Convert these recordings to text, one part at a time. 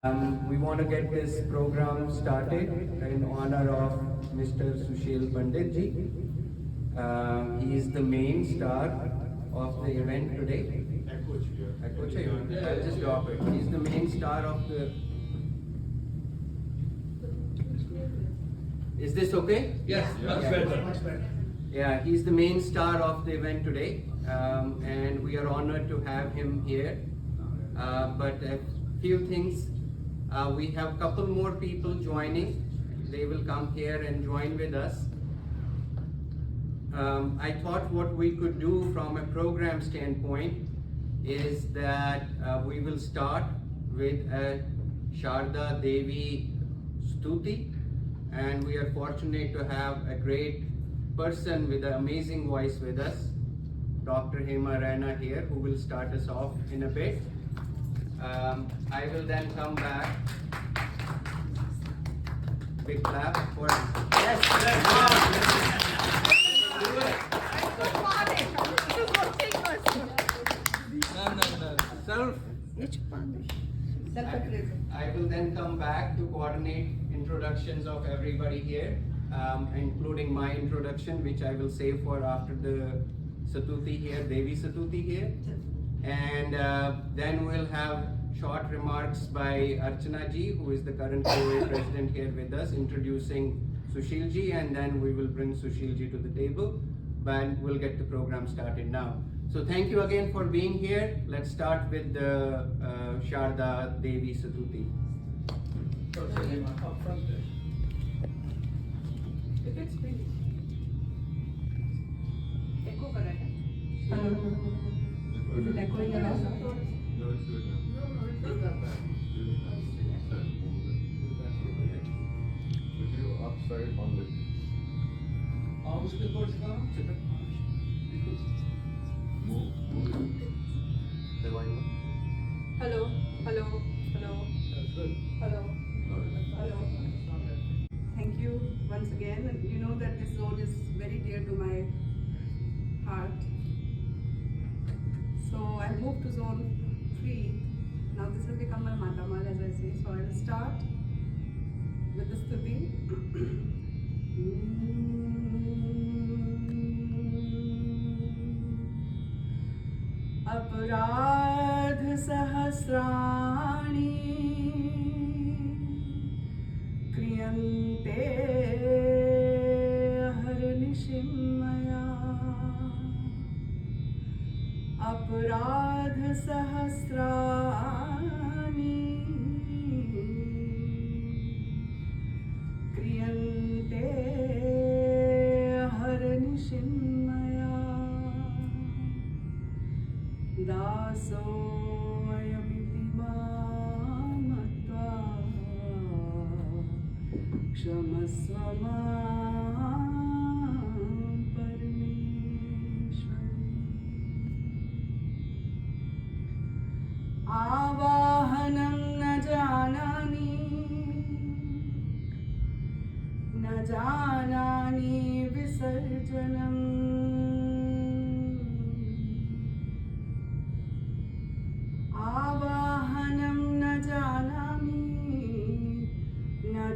We want to get this program started in honor of Mr. Sushil Pandit ji. He is the main star of the event today. I'll just drop it. He's the main star of the. Is this okay? Yes, much better. Much better. Yeah, he's the main star of the event today, and we are honored to have him here. But a few things. We have a couple more people joining. They will come here and join with us. I thought what we could do from a program standpoint is that we will start with a Sharda Devi Stuti, and we are fortunate to have a great person with an amazing voice with us, Dr. Hema Raina here, who will start us off in a bit. I will then come back. Big clap for yes. I will then come back to coordinate introductions of everybody here, including my introduction, which I will save for after the Satuti here, Devi Satuti here. And then we'll have short remarks by Archana ji, who is the current KOA president here with us, introducing Sushil ji, and then we will bring Sushil ji to the table, and we'll get the program started now. So thank you again for being here. Let's start with the Sharda Devi Satuti. If it's big, echo कर रहा है? Hello. Is it echoing a lot? No, it's good now. Put you upside on the. Move. Hello, hello, hello. That's good. Hello, hello. Thank you once again. You know that this zone is very dear to my heart. So I moved to zone 3. Now this has become my matamal, as I say. So I will start with the stuti. अपराध सहस्राणि क्रियन्ते हरनिशिं मया अपराध सहस्राणि क्रियन्ते हरनिशिं दासोऽयमिति मामत्वा क्षमस्व मां परमेश्वरी आवाहनं न जानामि विसर्जनम् आवाहनं न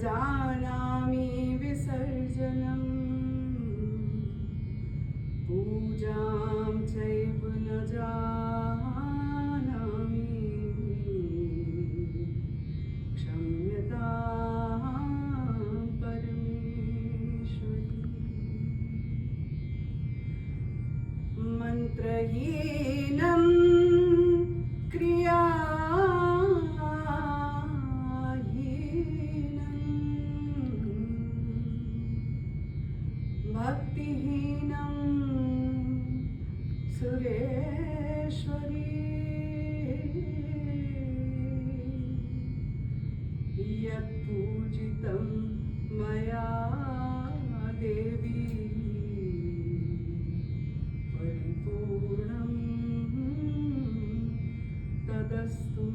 जानामि विसर्जनम् पूजां चैव न जानामि क्षम्यतां परमेश्वरी मन्त्रहीनं भक्तिहीनं सुरेश्वरी यत्पूजितं मया देवी परिपूर्णं तदस्तु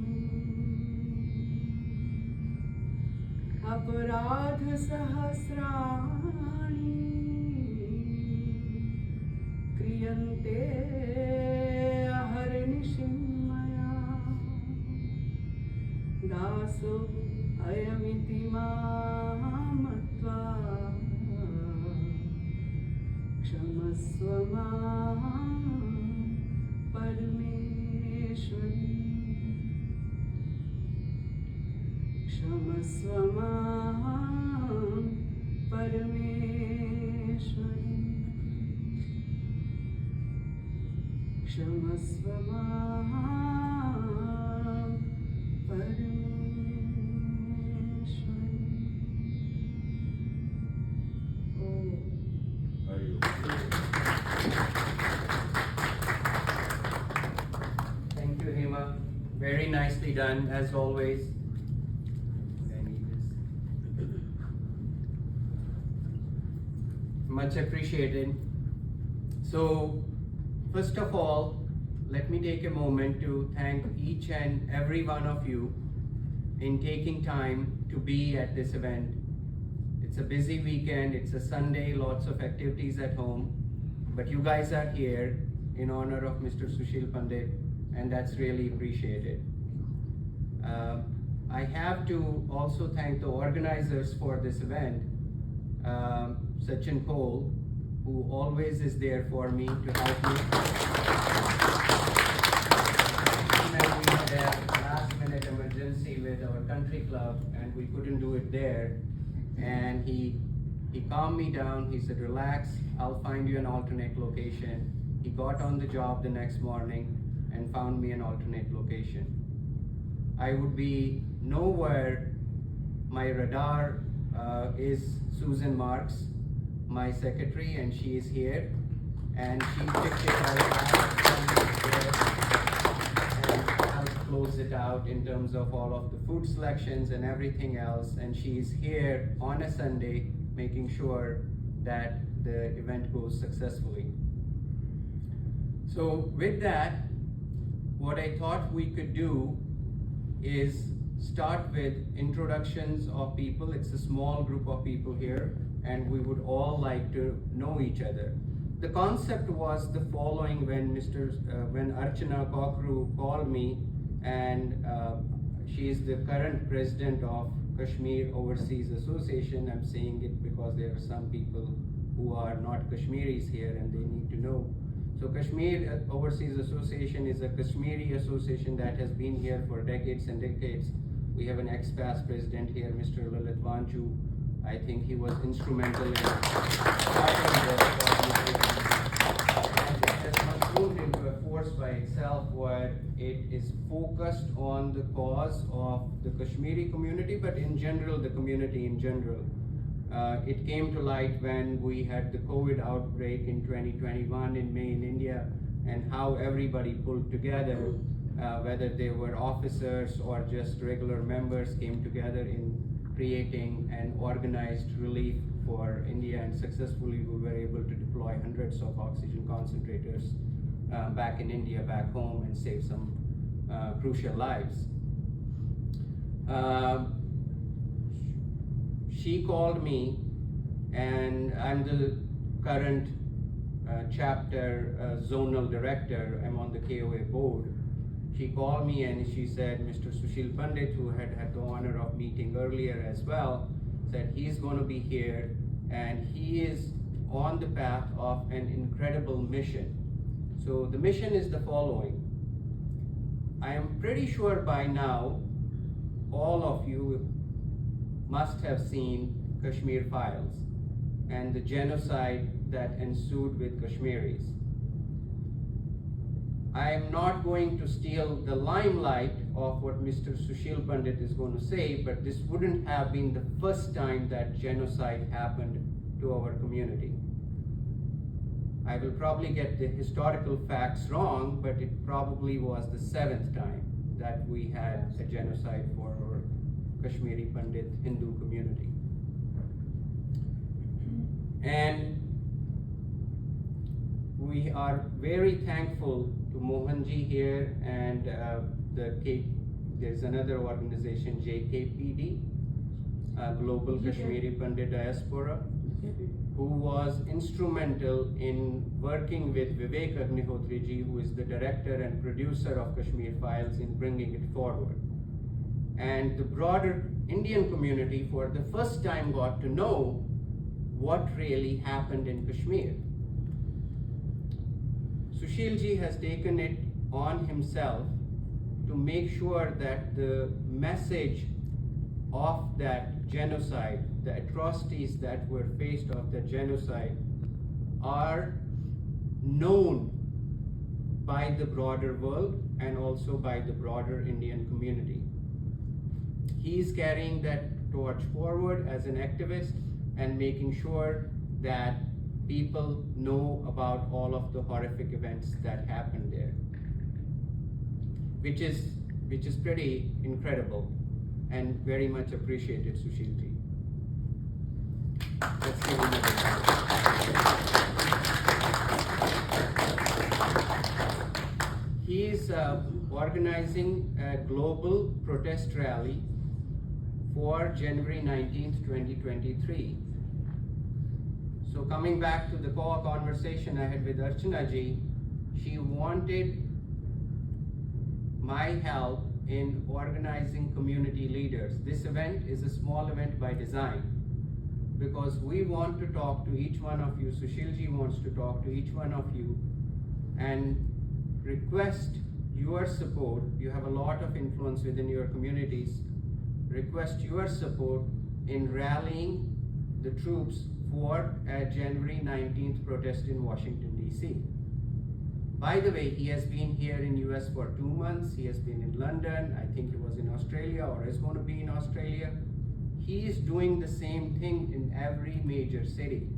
अपराध सहस्राणि क्रियन्ते हरनिशिं मया दासो अयमिति मामत्वा क्षमस्व मां परमेश्वरी क्षमस्व मां परमेश्वरी क्षमस्व मां परमेश्वरी Thank you, Hema. Very nicely done, as always. I need this. Much appreciated. So, first of all, let me take a moment to thank each and every one of you in taking time to be at this event. It's a busy weekend, it's a Sunday, lots of activities at home, but you guys are here in honor of Mr. Sushil Pandit, and that's really appreciated. I have to also thank the organizers for this event, Sachin Paul, who always is there for me to help me. We had a last minute emergency with our country club and we couldn't do it there. And he calmed me down, he said, relax, I'll find you an alternate location. He got on the job the next morning and found me an alternate location. I would be nowhere. My radar is Susan Marks, my secretary, and she is here. And she picked it all and helped close it out in terms of all of the food selections and everything else. And she is here on a Sunday making sure that the event goes successfully. So with that, what I thought we could do is start with introductions of people. It's a small group of people here, and we would all like to know each other. The concept was the following: when Archana Kokroo called me, and she is the current president of Kashmir Overseas Association. I'm saying it because there are some people who are not Kashmiris here and they need to know. So Kashmir Overseas Association is a Kashmiri association that has been here for decades and decades. We have an ex-past president here, Mr. Lal Vakh. I think he was instrumental in starting the organization. And it has mushroomed into a force by itself where it is focused on the cause of the Kashmiri community, but in general, the community in general. It came to light when we had the COVID outbreak in 2021 in May in India, and how everybody pulled together, whether they were officers or just regular members, came together in creating an organized relief for India, and successfully we were able to deploy hundreds of oxygen concentrators back in India, back home, and save some crucial lives. She called me, and I'm the current chapter zonal director. I'm on the KOA board. She called me and she said, Mr. Sushil Pandit, who had the honor of meeting earlier as well, said he's going to be here and he is on the path of an incredible mission. So the mission is the following. I am pretty sure by now all of you must have seen Kashmir Files and the genocide that ensued with Kashmiris. I am not going to steal the limelight of what Mr. Sushil Pandit is going to say, but this wouldn't have been the first time that genocide happened to our community. I will probably get the historical facts wrong, but it probably was the 7th time that we had a genocide for our Kashmiri Pandit Hindu community. And we are very thankful to Mohanji here and there's another organization, JKPD, Global Kashmiri Pandit Diaspora, who was instrumental in working with Vivek Agnihotriji, who is the director and producer of Kashmir Files, in bringing it forward. and the broader Indian community for the first time got to know what really happened in Kashmir. Sushil ji has taken it on himself to make sure that the message of that genocide, the atrocities that were faced of the genocide, are known by the broader world and also by the broader Indian community. He is carrying that torch forward as an activist and making sure that people know about all of the horrific events that happened there, which is pretty incredible and very much appreciated, Sushil ji. Let's give him a big hand. He is organizing a global protest rally for January 19th, 2023. So coming back to the KOA conversation I had with Archana ji, she wanted my help in organizing community leaders. This event is a small event by design because we want to talk to each one of you. Sushil ji wants to talk to each one of you and request your support. You have a lot of influence within your communities. Request your support in rallying the troops for a January 19th protest in Washington, D.C. By the way, he has been here in US for 2 months. He has been in London. I think he was in Australia or is going to be in Australia. He is doing the same thing in every major city,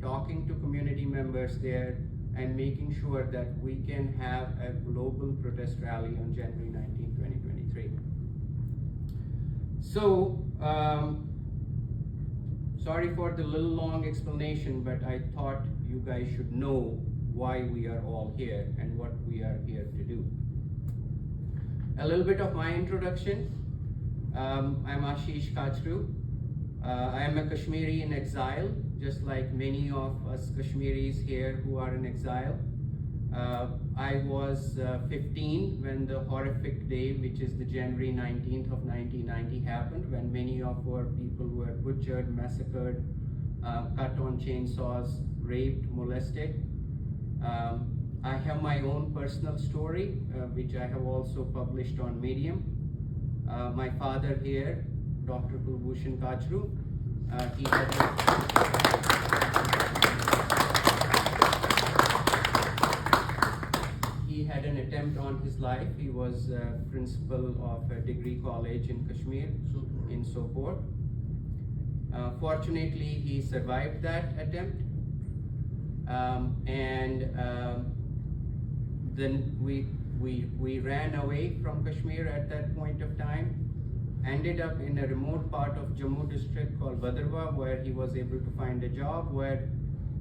talking to community members there and making sure that we can have a global protest rally on January 19, 2023. So, sorry for the little long explanation, but I thought you guys should know why we are all here and what we are here to do. A little bit of my introduction. I'm Ashish Kachru. I am a Kashmiri in exile, just like many of us Kashmiris here who are in exile. I was 15 when the horrific day, which is the January 19th of 1990 happened, when many of our people were butchered, massacred, cut on chainsaws, raped, molested. I have my own personal story, which I have also published on Medium. My father here, Dr. Kulbhushan Kachru, he had an attempt on his life. He was principal of a degree college in Kashmir, in Sopore. Fortunately, he survived that attempt. Then we ran away from Kashmir at that point of time, ended up in a remote part of Jammu district called Bhadrawa, where he was able to find a job where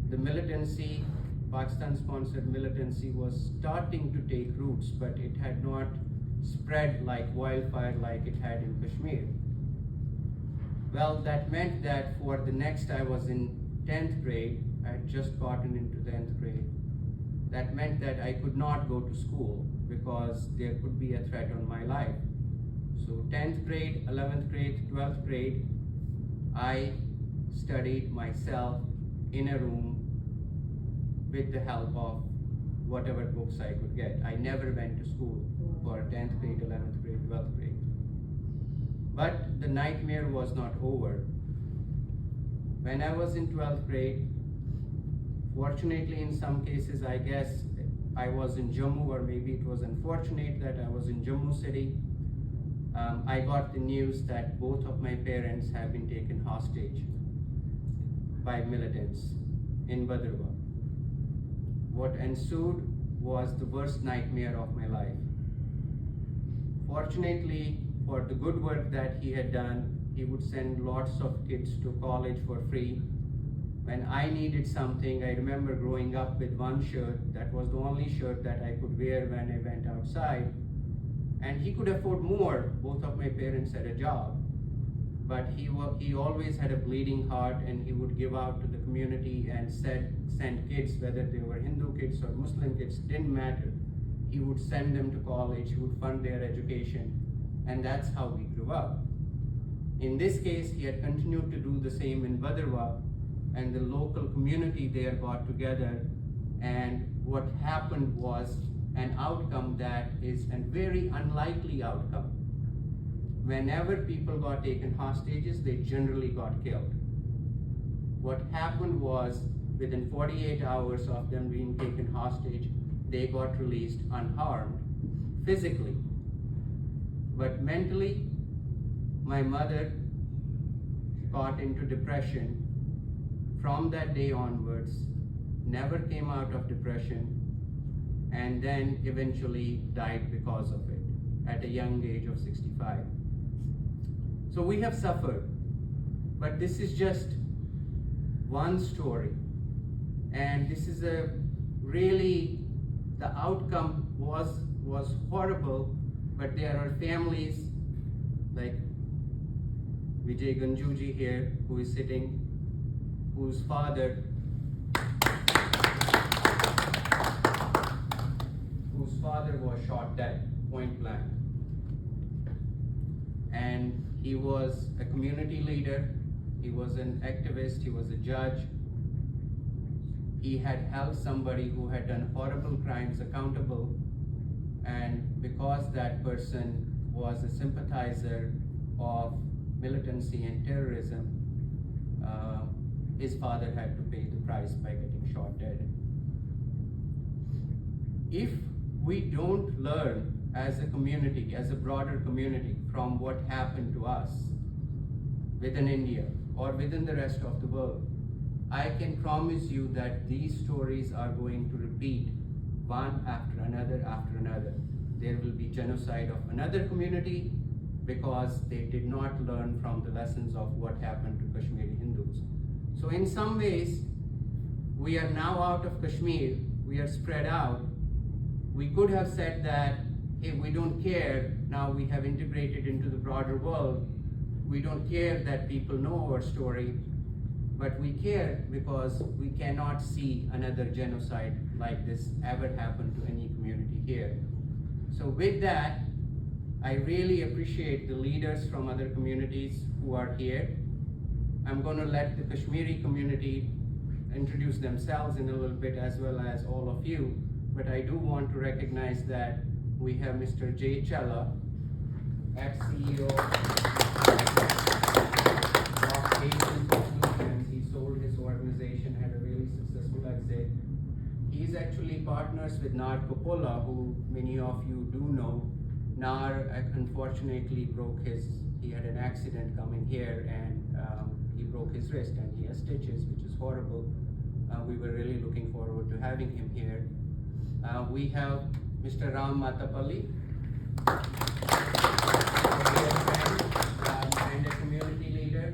the militancy, Pakistan-sponsored militancy, was starting to take roots, but it had not spread like wildfire like it had in Kashmir. Well, that meant that for the next, I was in 10th grade, I had just gotten into 10th grade. That meant that I could not go to school because there could be a threat on my life. So 10th grade, 11th grade, 12th grade, I studied myself in a room with the help of whatever books I could get. I never went to school for 10th grade, 11th grade, 12th grade. But the nightmare was not over. When I was in 12th grade, fortunately in some cases, I guess I was in Jammu, or maybe it was unfortunate that I was in Jammu city. I got the news that both of my parents have been taken hostage by militants in Bhadrawa. What ensued was the worst nightmare of my life. Fortunately, for the good work that he had done, he would send lots of kids to college for free. When I needed something, I remember growing up with one shirt. That was the only shirt that I could wear when I went outside. And he could afford more. Both of my parents had a job. But he always had a bleeding heart, and he would give out to the community and send kids, whether they were Hindu kids or Muslim kids, didn't matter. He would send them to college, he would fund their education. and that's how we grew up. In this case, he had continued to do the same in Bhadrava, and the local community there got together, and what happened was an outcome that is a very unlikely outcome. Whenever people got taken hostages, they generally got killed. What happened was, within 48 hours of them being taken hostage, they got released unharmed, physically. But mentally, my mother got into depression. From that day onwards, never came out of depression, and then eventually died because of it at a young age of 65. So we have suffered, but this is just one story, and this is a really, the outcome was horrible, but there are families like Vijay Ganjuji here, who is sitting, whose father was shot dead, point blank. And he was a community leader, he was an activist, he was a judge. He had held somebody who had done horrible crimes accountable, and because that person was a sympathizer of militancy and terrorism, his father had to pay the price by getting shot dead. If we don't learn as a community, as a broader community, from what happened to us within India or within the rest of the world, I can promise you that these stories are going to repeat one after another after another. There will be genocide of another community because they did not learn from the lessons of what happened to Kashmiri Hindus. So in some ways, we are now out of Kashmir, we are spread out. We could have said that, hey, we don't care, now we have integrated into the broader world. We don't care that people know our story, but we care because we cannot see another genocide like this ever happen to any community here. So with that, I really appreciate the leaders from other communities who are here. I'm going to let the Kashmiri community introduce themselves in a little bit, as well as all of you. But I do want to recognize that we have Mr. Jay Chella, ex-CEO of Asian Solutions. He sold his organization, had a really successful exit. He's actually partners with Nar Coppola, who many of you do know. Nar unfortunately he had an accident coming here, and he broke his wrist, and he has stitches, which is horrible. We were really looking forward to having him here. We have Mr. Ram Matapalli, a dear friend and a community leader.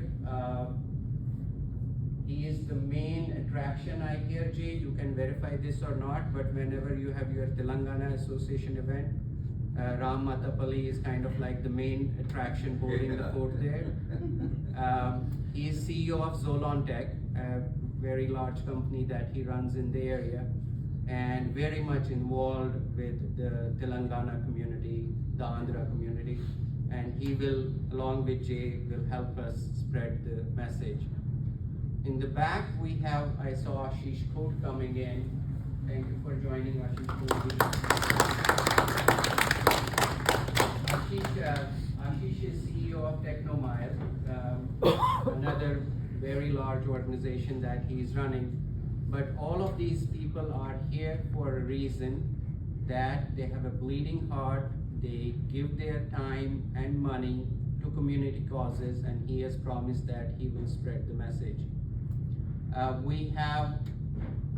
He is the main attraction, I hear, Jay. You can verify this or not, but whenever you have your Telangana Association event, Ram Matapalli is kind of like the main attraction holding the fort there. He is CEO of Zolon Tech, a very large company that he runs in the area, and very much involved with the Telangana community, the Andhra community, and he will, along with Jay, will help us spread the message. In the back, I saw Ashish Kachru coming in. Thank you for joining, Ashish Kachru. Ashish is CEO of Technomile, another very large organization that he's running. But all of these people are here for a reason, that they have a bleeding heart, they give their time and money to community causes, and he has promised that he will spread the message. We have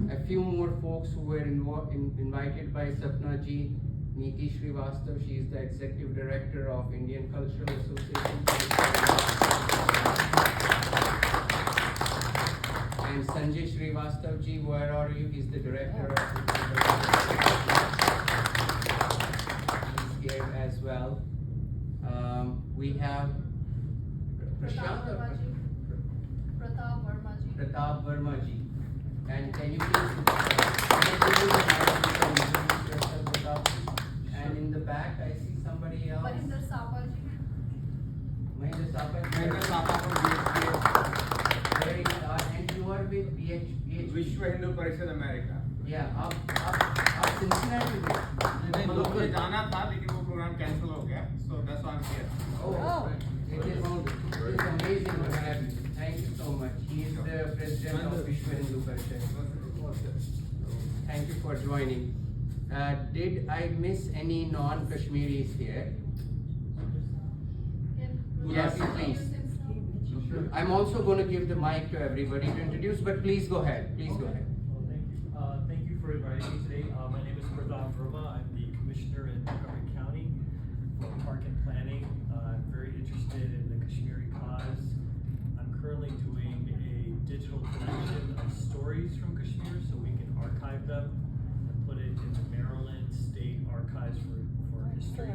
a few more folks who were invited by Sapna Ji. Niti Srivastav, she is the Executive Director of Indian Cultural Association. And Sanjay Srivastav Ji, where are you? He's the Director of He's here as well. We have Pratap Verma Ji. And can you please and in the back I see somebody else. Barinder Sapa Ji. Papa from Very good. And you are with BH. विश्व Hindu Parishad America. Yeah, आप Cincinnati में? मतलब मुझे जाना था लेकिन वो programme cancel हो गया, so that's why I'm here. Oh, it is amazing to have you. Thank you so much. He is the president of Vishwa Hindu Parishad. Thank you for joining. Did I miss any non-Kashmiris here? Yes, please. I'm also going to give the mic to everybody to introduce, but please go ahead. Please go ahead. Well, thank you for inviting me today. My name is Pradhan Verma. I'm the Commissioner in Montgomery County for Park and Planning. I'm very interested in the Kashmiri cause. I'm currently doing a digital collection of stories from Kashmir so we can archive them and put it in the Maryland State Archives for history.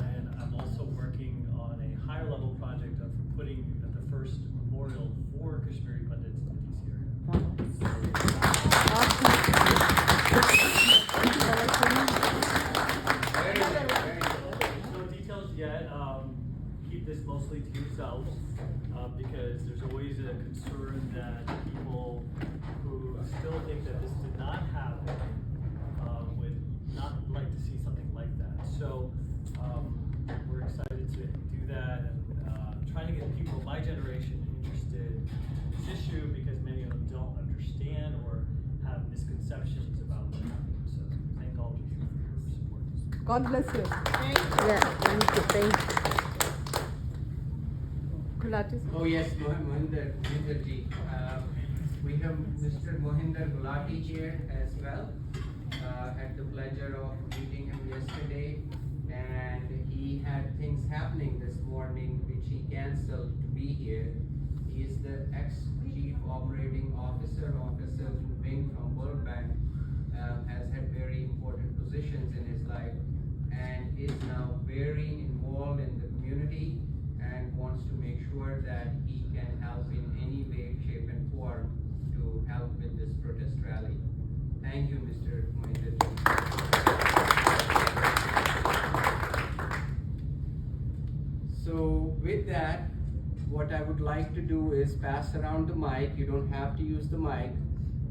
And I'm also working on a higher level project of putting the first memorial for Kashmiri Pandits in the DC area. No details yet. Keep this mostly to yourselves because there's always a concern that people who still think that this did not happen would not like to see something like that. So we're excited to do that and trying to get people of my generation interested in this issue because many of them don't understand or have misconceptions about what happened. So thank all of you for your support. God bless you. Thank you. Gulati. Oh yes, Mohinder ji. We have Mr. Mohinder Gulati here as well. Had the pleasure of meeting him yesterday, and he had things happening this morning which he cancelled to be here. He is the ex-chief operating officer of a certain wing from World Bank, has had very important positions in his life, and is now very involved in the community and wants to make sure that he can help in any way, shape and form to help with this protest rally. Thank you, Mr. Mohinder. So with that, what I would like to do is pass around the mic. You don't have to use the mic.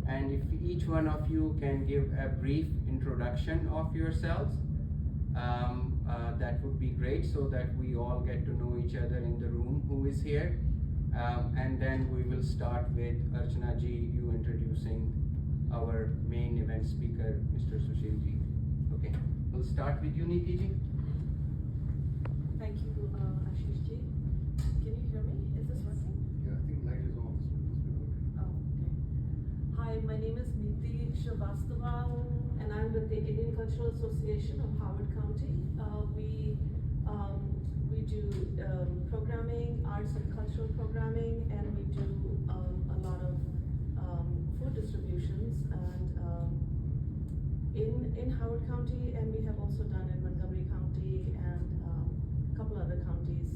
And if each one of you can give a brief introduction of yourselves, that would be great so that we all get to know each other in the room who is here. And then we will start with Archana ji, you introducing our main event speaker, Mr. Sushil ji. Okay, we'll start with you, Niti ji. Thank you, Ashish ji. Can you hear me? Is this working? Yeah, I think light is on. Oh, okay. Hi, my name is Niti Shrivastava, and I'm with the Indian Cultural Association of Howard County. We do programming, arts and cultural programming, and we do a lot of food distributions and in Howard County, and we have also done in Montgomery County and a couple other counties.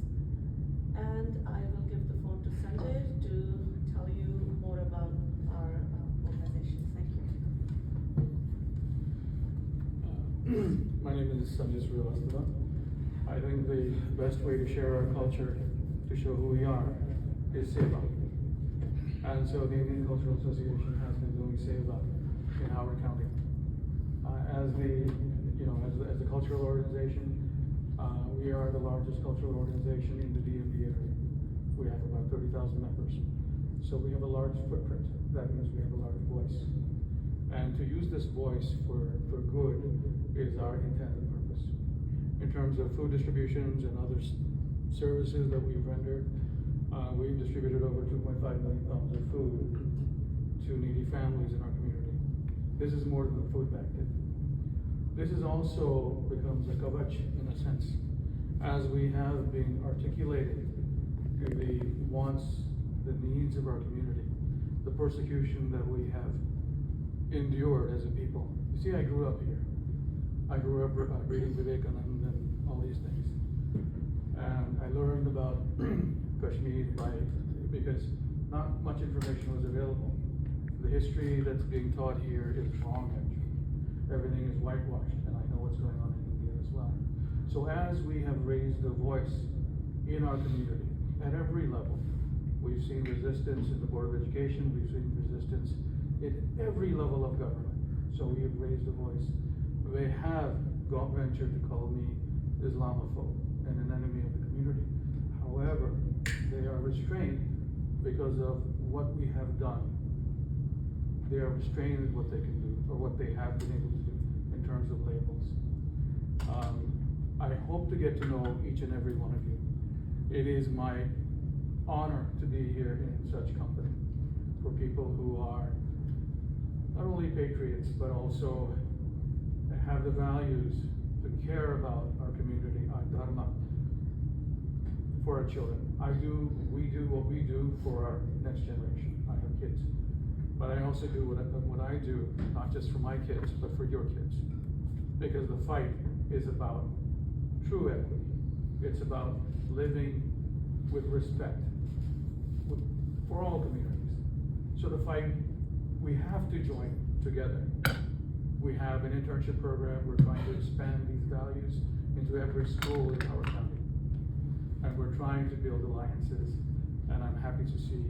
And I will give the phone to Sanjay to tell you more about our organization. Thank you. My name is Sanjay Srivastava. I think the best way to share our culture, to show who we are, is Seva. And so the Indian Cultural Association has been doing Seva in Howard County. As a cultural organization, we are the largest cultural organization in the DMV area. We have about 30,000 members. So we have a large footprint. That means we have a large voice. And to use this voice for good is our intent and purpose. In terms of food distributions and other services that we've rendered, we've distributed over 2.5 million pounds of food to needy families in our community. This is more than a food bank. This is also becomes a kavach in a sense, as we have been articulating the wants, the needs of our community, the persecution that we have endured as a people. You see, I grew up here. I grew up reading Vivekananda and all these things. And I learned about Kashmir because not much information was available. The history that's being taught here is wrong, actually. Everything is whitewashed, and I know what's going on in India as well. So as we have raised a voice in our community, at every level. We've seen resistance in the Board of Education, we've seen resistance in every level of government. So we have raised a voice. They have ventured to call me Islamophobe and an enemy of the community. However, they are restrained because of what we have done. They are restrained in what they can do, or what they have been able to do in terms of labels. I hope to get to know each and every one of you. It is my honor to be here in such company for people who are not only patriots, but also have the values to care about our community, our dharma, for our children. We do what we do for our next generation. I have kids, but I also do what I do, not just for my kids, but for your kids. Because the fight is about true equity. It's about living with respect for all communities. So the fight, we have to join together. We have an internship program. We're trying to expand these values into every school in our county. And we're trying to build alliances. And I'm happy to see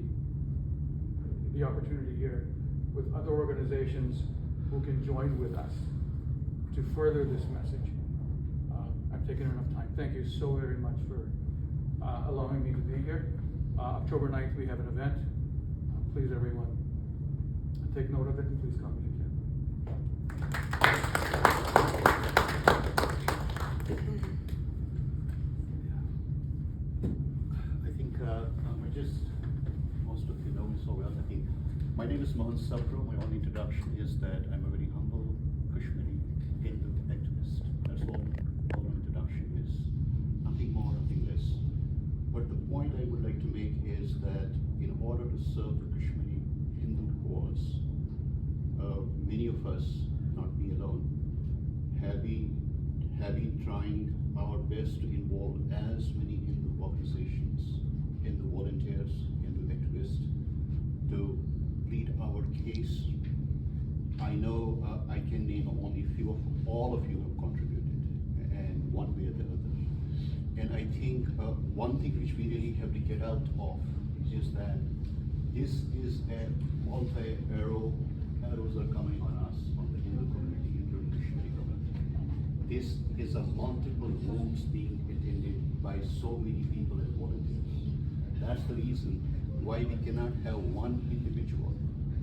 the opportunity here with other organizations who can join with us to further this message. I've taken enough time. Thank you so very much for allowing me to be here. October 9th, we have an event. Please, everyone, take note of it, and please come if you can. I think most of you know me so well. I think my name is Mohan Sapro. My only introduction is that I'm a very humble Kashmiri Hindu activist. That's all my introduction is. Nothing more, nothing less. But the point I would like to make is that in order to serve the Kashmiri Hindu cause, many of us, not me alone, have been trying our best to involve as many Hindu organizations, Hindu volunteers, Hindu activists to plead our case. I know I can name only a few of all of you have contributed, and one way or the other. And I think one thing which we really have to get out of is that this is a arrows are coming on us from the Hindu community, Hindu Kashmiri community. This is a multiple wounds being attended by so many people as volunteers. That's the reason why we cannot have one individual,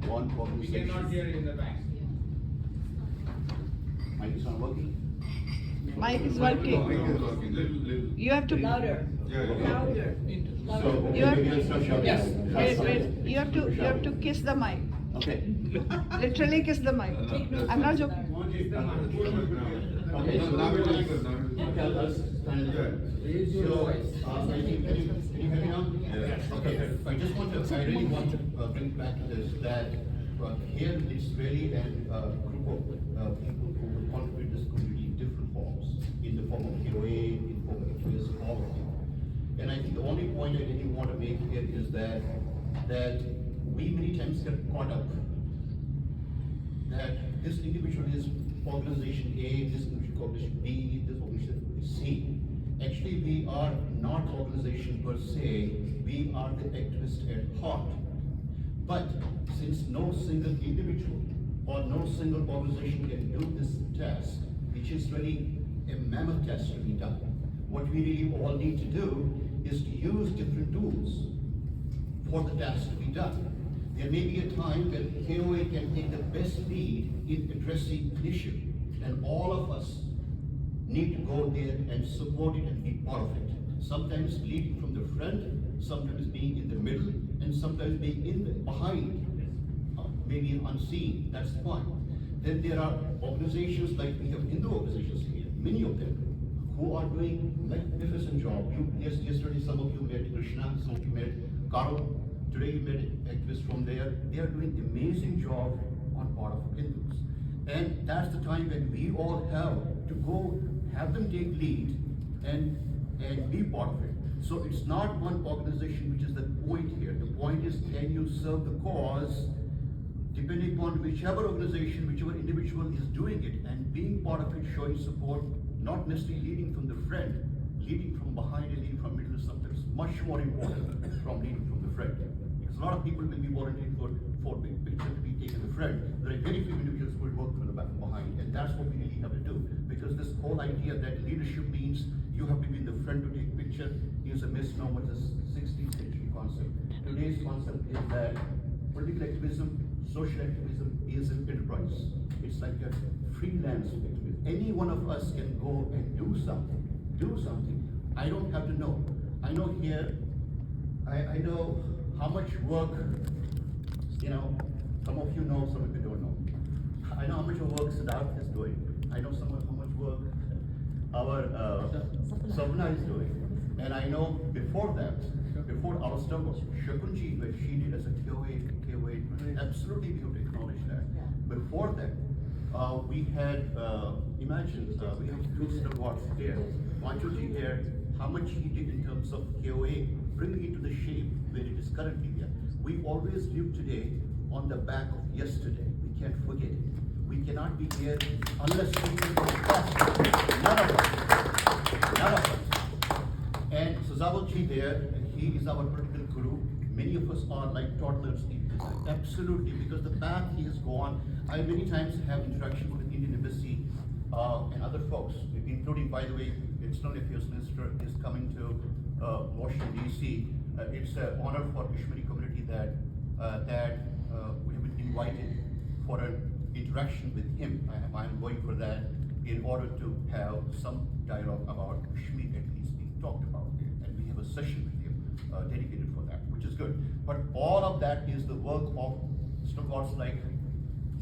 one We organization. cannot hear in the back. Mic is not working? Mic is working. You have to louder. Louder. So, You have maybe I'll start shouting. Yes. Wait. You have to kiss the mic. Okay. Literally kiss the mic. I'm not joking. Okay, so now we're going tell us kind of. Raise your voice. Can you hear me now? Yes. Okay, I really want to bring back to this that here is really a group of people who will contribute this community in different forms, in the form of KOA, in the form of activists, all of them. And I think the only point I really want to make here is that we many times get caught up that this individual is organization A, this individual organization B, this organization C. Actually, we are not organization per se, we are the activist at heart. But since no single individual or no single organization can do this task, which is really a mammoth task to be done, what we really all need to do is to use different tools for the task to be done. There may be a time when KOA can take the best lead in addressing an issue, and all of us need to go there and support it and be part of it. Sometimes leading from the front, sometimes being in the middle, and sometimes being behind, maybe unseen. That's the point. Then there are organizations like we have Hindu organizations here, many of them, who are doing magnificent job. Yesterday some of you met Krishna, some of you met Karl. Today you met activists from there. They are doing amazing job on part of Hindus. And that's the time when we all have to go, have them take lead and be part of it. So it's not one organization which is the point here. The point is, can you serve the cause depending upon whichever organization, whichever individual is doing it and being part of it, showing support, not necessarily leading from the front, leading from behind and leading from middle is sometimes much more important from leading from the front. Because a lot of people will be volunteering for big picture to be taken in the front. There are very few individuals who will work from the back and behind, and that's what we really have to do. Because this whole idea that leadership means you have to be in the front to take picture is a misnomer. It's a 16th century concept. Today's concept is that political activism, social activism is an enterprise. It's like a freelance activism. Any one of us can go and do something. Do something. I don't have to know. I know here, I know how much work, some of you know, some of you don't know. I know how much work Siddharth is doing. I know how much work our Savna is doing. And I know before that, before our struggle, Shakunji, what she did as a KOA, absolutely we have to acknowledge that. Before that, we had, imagine, we have two stalwarts here. Manchuji here, how much he did in terms of KOA, bringing it to the shape where it is currently here. We always live today on the back of yesterday. We can't forget it. We cannot be here unless we can go back. None of us. And Suzabalji there, he is our political guru. Many of us are like toddlers in this. Absolutely, because the path he has gone, I many times have interaction with the Indian Embassy and other folks, including, by the way, External Affairs Minister is coming to Washington, D.C. It's an honor for Kashmiri community that we have been invited for an interaction with him. I'm going for that in order to have some dialogue about Kashmir at least being talked about. And we have a session with him dedicated for that, which is good. But all of that is the work of stalwarts like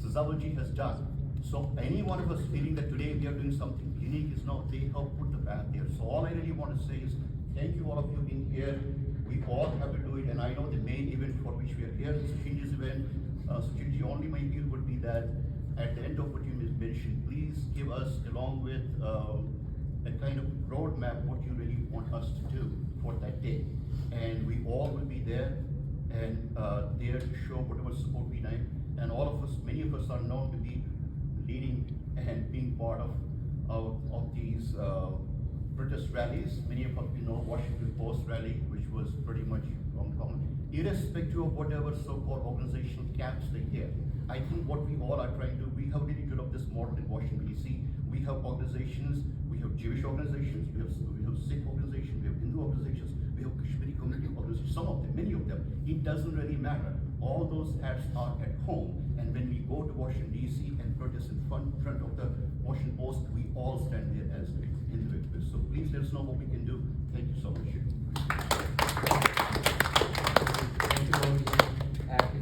Suzabalji has done. So any one of us feeling that today we are doing something unique is not, they help put the path there. So all I really want to say is thank you all of you being here. We all have to do it, and I know the main event for which we are here, Sachinji's event. Sachinji, only my appeal would be that at the end of what you mentioned, please give us, along with a kind of roadmap, what you really want us to do for that day. And we all will be there and there to show whatever support we need. And all of us, many of us are known to be leading and being part of these protest rallies. Many of us, Washington Post rally, which was pretty much common. Irrespective of whatever so-called organizational camps they hear, I think what we all are trying to do, we have really developed this model in Washington, D.C. We have organizations, we have Jewish organizations, we have Sikh organizations, we have Hindu organizations, we have Kashmiri community organizations, some of them, many of them. It doesn't really matter. All those hats are at home, and when we go to Washington, D.C. and protest in front of the Washington Post, we all stand there as individuals. So please let us know what we can do. Thank you so much.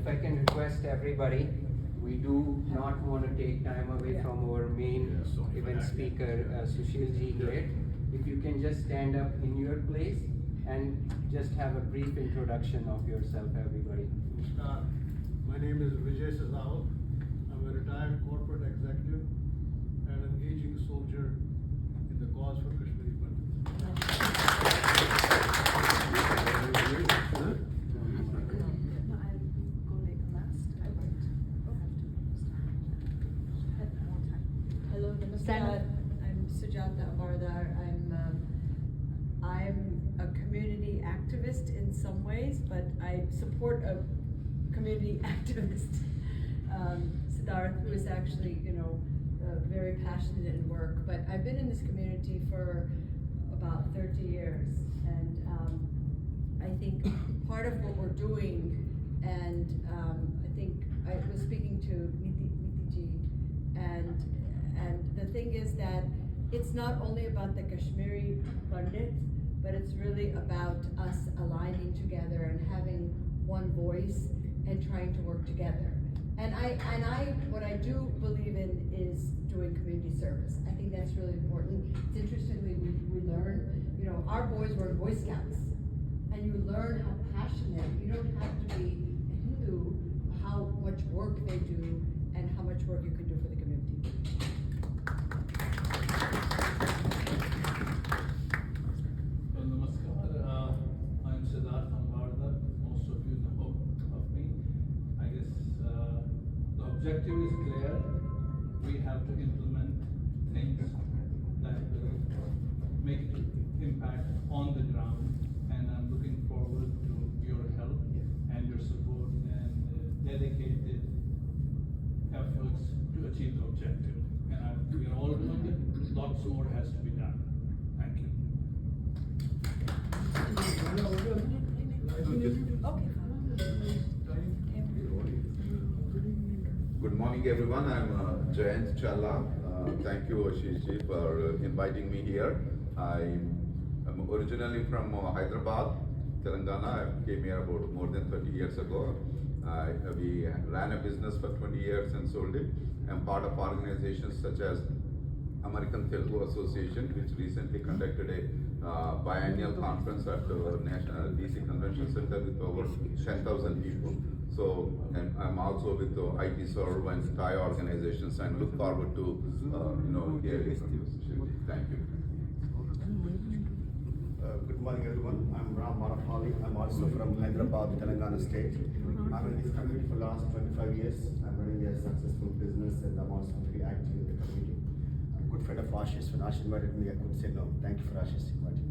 If I can request everybody, we do not want to take time away from our main event speaker, Sushil Ji here. If you can just stand up in your place and just have a brief introduction of yourself, everybody. My name is Vijay Sazal. I'm a retired corporate executive and an aging soldier in the cause for Kashmiri Pandit. Hello, namaskar. I'm Sujata Bardar. I'm a community activist in some ways, but I support a community activist, Siddharth, who is actually, very passionate in work. But I've been in this community for about 30 years, and I think part of what we're doing, and I think I was speaking to Niti ji, and the thing is that it's not only about the Kashmiri Pandits, but it's really about us aligning together and having one voice and trying to work together. And what I do believe in is doing community service. I think that's really important. It's interestingly, we learn, our boys were in Boy Scouts, and you learn how passionate, you don't have to be a Hindu, how much work they do and how much work you can do for the community. Well, namaskar. I'm Siddharth Ambardar. Most of you know of me. I guess the objective is clear. We have to implement things that will make it impact on the ground, and I'm looking forward to your help and your support and dedicated efforts to achieve the objective. And we are all doing it. Lots more has to be done. Thank you. Good morning, everyone. I'm Jayant Challa. Thank you, Ashish Ji, for inviting me here. I'm originally from Hyderabad, Telangana. I came here about more than 30 years ago. We ran a business for 20 years and sold it. I'm part of organizations such as American Telugu Association, which recently conducted a biennial conference at the National DC Convention Center with over 10,000 people. So, and I'm also with the IT Serve and Thai organizations, and look forward to hearing from you. Thank you. Good morning, everyone. I'm Ram Marapali. I'm also from Hyderabad, Telangana state. I'm in this community for the last 25 years. I'm running a successful business, and I'm also very active in the community. I'm a good friend of Ashish. When Ashish invited me, I couldn't say no. Thank you for Ashish inviting me.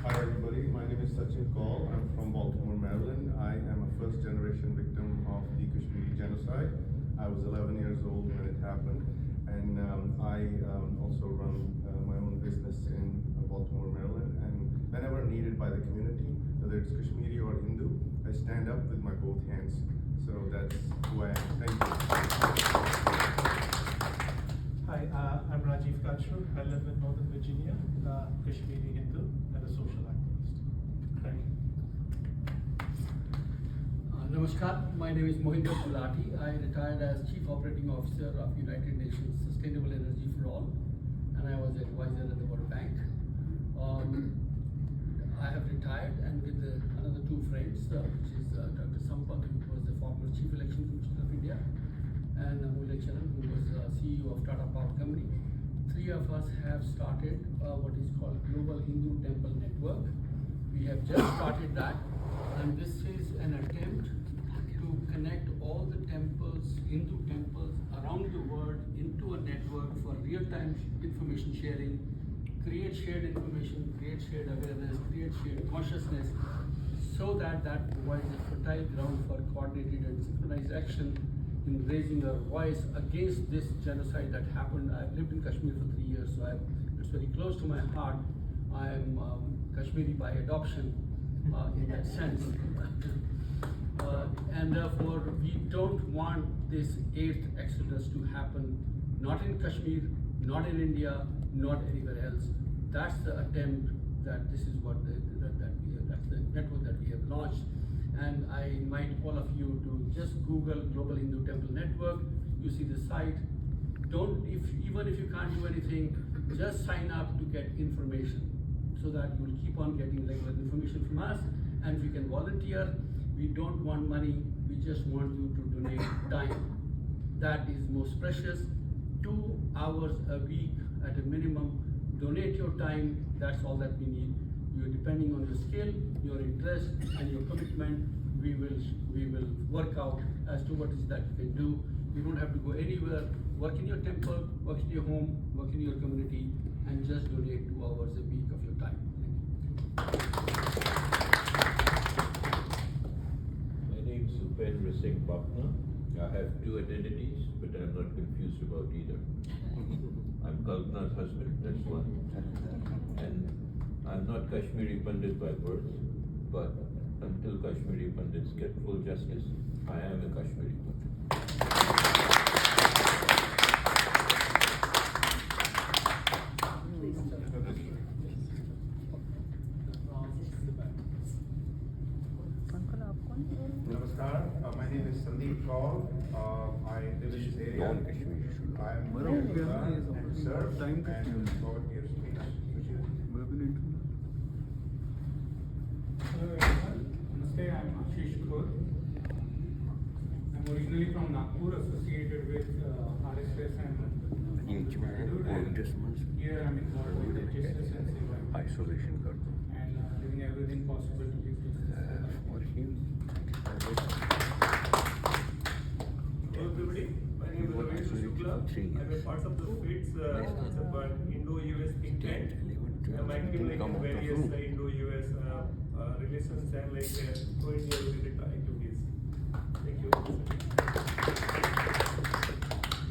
Hi everybody, my name is Sachin Paul. I'm from Baltimore, Maryland. I am a first generation victim of the Kashmiri genocide. I was 11 years old when it happened, and I also run my own business in Baltimore, Maryland, and whenever needed by the community, whether it's Kashmiri or Hindu, I stand up with my both hands. So that's who I am. Thank you. Hi, I'm Rajiv Kachru. I live in Northern Virginia, Kashmiri Hindu, and a social activist. Thank you. Namaskar, my name is Mohinder Gulati. I retired as Chief Operating Officer of United Nations Sustainable Energy for All, and I was advisor at the World Bank. I have retired, and with another two friends, which is Dr. Sampath, who was the former Chief Election Commissioner of India, and Amulya Charan, who was CEO of Tata Power Company. Three of us have started what is called Global Hindu Temple Network. We have just started that, and this is an attempt to connect all the temples, Hindu temples around the world into a network for real-time information sharing, create shared information, create shared awareness, create shared consciousness, so that provides a fertile ground for coordinated and synchronized action in raising our voice against this genocide that happened. I've lived in Kashmir for 3 years, so it's very close to my heart. I'm Kashmiri by adoption in that sense. And therefore, we don't want this 8th Exodus to happen, not in Kashmir, not in India, not anywhere else. That's the attempt. That this is what that's the network that we have launched. And I invite all of you to just Google Global Hindu Temple Network. You see the site. Even if you can't do anything, just sign up to get information, so that you will keep on getting regular information from us. And if you can volunteer, we don't want money. We just want you to donate time. That is most precious. 2 hours a week at a minimum. Donate your time. That's all that we need. You're depending on your skill, your interest, and your commitment. We will work out as to what is that you can do. You don't have to go anywhere. Work in your temple, work in your home, work in your community, and just donate 2 hours a week of your time. My name is Upendra Singh Bhakna. I have 2 identities, but I'm not confused about either. I'm Kalpana's husband, that's one. And I'm not Kashmiri Pandit by birth, but until Kashmiri Pandits get full justice, I am a Kashmiri Pandit. Namaskar, my name is Sandeep Kaur. I live in this area. I am from Balidan and serve and forward your speech. Hello everyone, Namaste, I'm Ashish Kachru. I'm originally from Nagpur, associated with RSS and here I'm involved with justice and civil isolation and doing everything possible to give justice. Hello everybody, my name is Ramesh Shukla. I mean, parts of the streets, it's about Indo-US think tank. I'm active like in various Indo-US relations and like pro-India related activities. Thank you.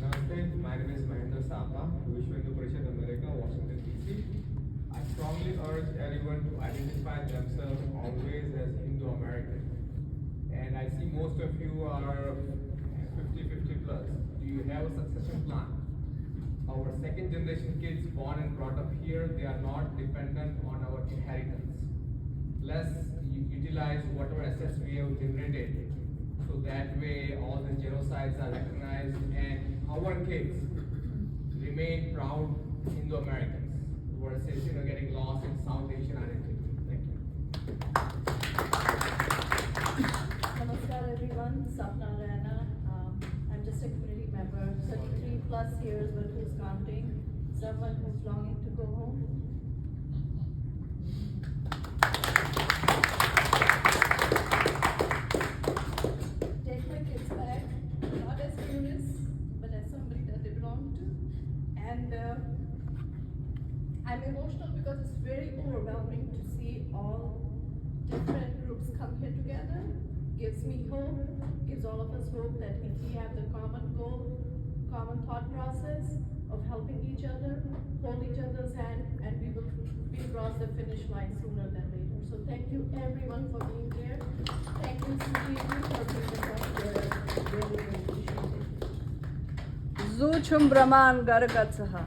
Namaste, my name is Mahendra Sapa, Vishwa Hindu Parishad America, Washington DC. I strongly urge everyone to identify themselves always as Indo-American. And I see most of you are 50 plus. Do you have a succession plan? Our second generation kids born and brought up here, they are not dependent on our inheritance. Let's utilize whatever assets we have generated, so that way all the genocides are recognized and our kids remain proud Indo-Americans versus getting lost in South Asian identity. Thank you. Namaskar everyone, Hema Raina. I'm just a community member, 33 plus years, but who's counting? Someone who's longing to go home. Take my kids back, not as tourists, but as somebody that they belong to. And I'm emotional because it's very overwhelming to see all different groups come here together. Gives me hope, gives all of us hope that if we have the common goal, common thought process of helping each other, hold each other's hand, and we will be across the finish line sooner than later. So thank you everyone for being here. Thank you Sushil for being the point here. Really, really appreciate it. Zuchum Brahman Gargatsaha.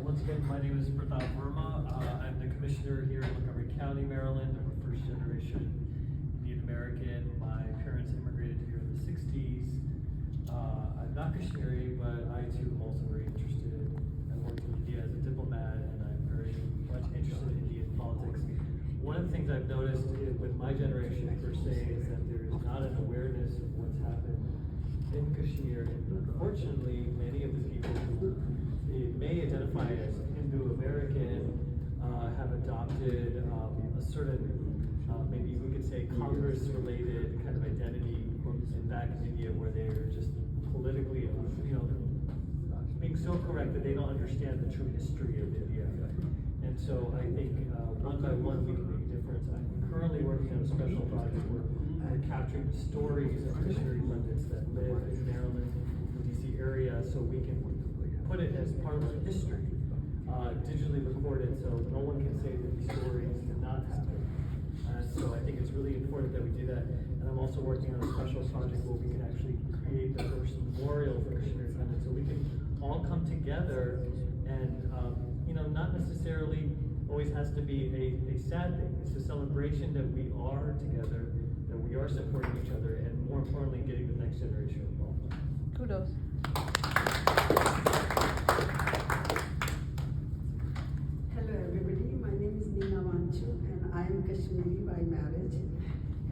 Once again, my name is Pratap Verma. I'm the commissioner here in Montgomery County, Maryland. I'm a first generation Indian American. My parents immigrated here in the 60s. I'm not Kashmiri, but I too am also very interested. I worked in India as a diplomat, and I'm very much interested in Indian politics. One of the things I've noticed with my generation per se is that there is not an awareness of what's happened in Kashmir. And unfortunately, many of the people who may identify as Hindu-American have adopted a certain, maybe we could say Congress-related kind of identity back in India, where they're just politically, being so correct that they don't understand the true history of India. And so I think one by one we can make a difference. I'm currently working on a special project where we're capturing the stories of Kashmiri Pandits that live in Maryland, the DC area, so we can put it as part of our history, digitally recorded, so no one can say that these stories did not happen. So I think it's really important that we do that. And I'm also working on a special project where we can actually create the first memorial for Kashmiri Pandits, so we can all come together and, not necessarily always has to be a sad thing. It's a celebration that we are together, that we are supporting each other, and more importantly, getting the next generation involved. Kudos. Hello everybody, my name is Neena Vanchu and I am Kashmiri by marriage.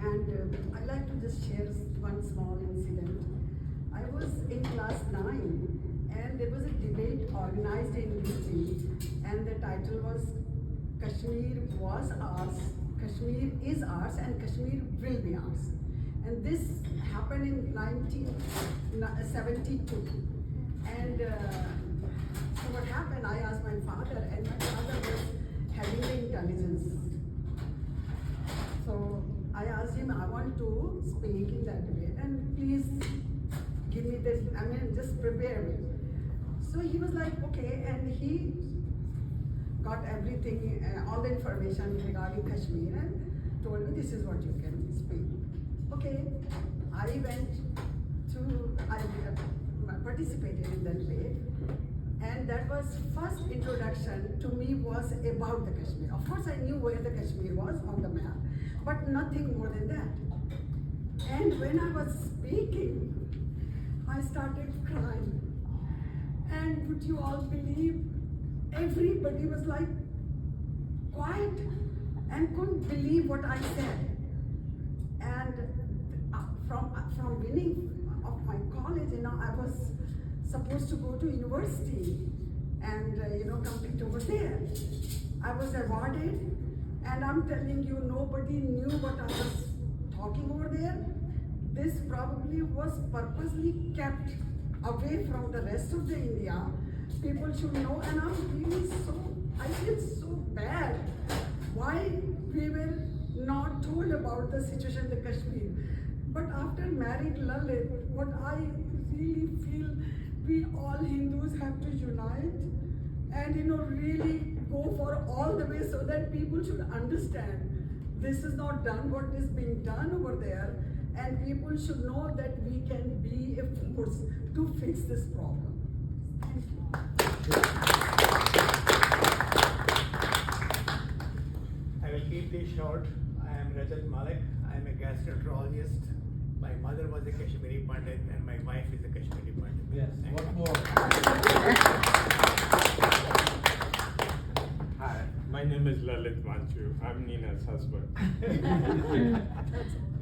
And I'd like to just share one small incident. I was in class 9 and there was a debate organized in UP and the title was Kashmir was ours, Kashmir is ours and Kashmir will be ours. And this happened in 1972. And so what happened, I asked my father, and my father was having the intelligence. So I asked him, I want to speak in that debate, and please give me this, just prepare me. So he was like, okay, and he got everything, all the information regarding Kashmir, and told me this is what you can speak. Okay, I participated in that debate, and that was first introduction to me was about the Kashmir. Of course, I knew where the Kashmir was on the map, but nothing more than that. And when I was speaking, I started crying. And would you all believe, everybody was like quiet and couldn't believe what I said. And from winning of my college, I was supposed to go to university and compete over there. I was awarded, and I'm telling you, nobody knew what I was talking over there. this probably was purposely kept away from the rest of the India. People should know, and I feel so bad why we were not told about the situation in Kashmir. But after married Lalit, what I really feel, we all Hindus have to unite and really go for all the way so that people should understand this is not done what is being done over there, and people should know that we can be a force to fix this problem. Thank you. I will keep this short. I am Rajat Malik. I am a gastroenterologist. My mother was a Kashmiri Pandit and my wife is a Kashmiri Pandit. Yes, what more? Hi, my name is Lalit Manchu. I'm Nina's husband.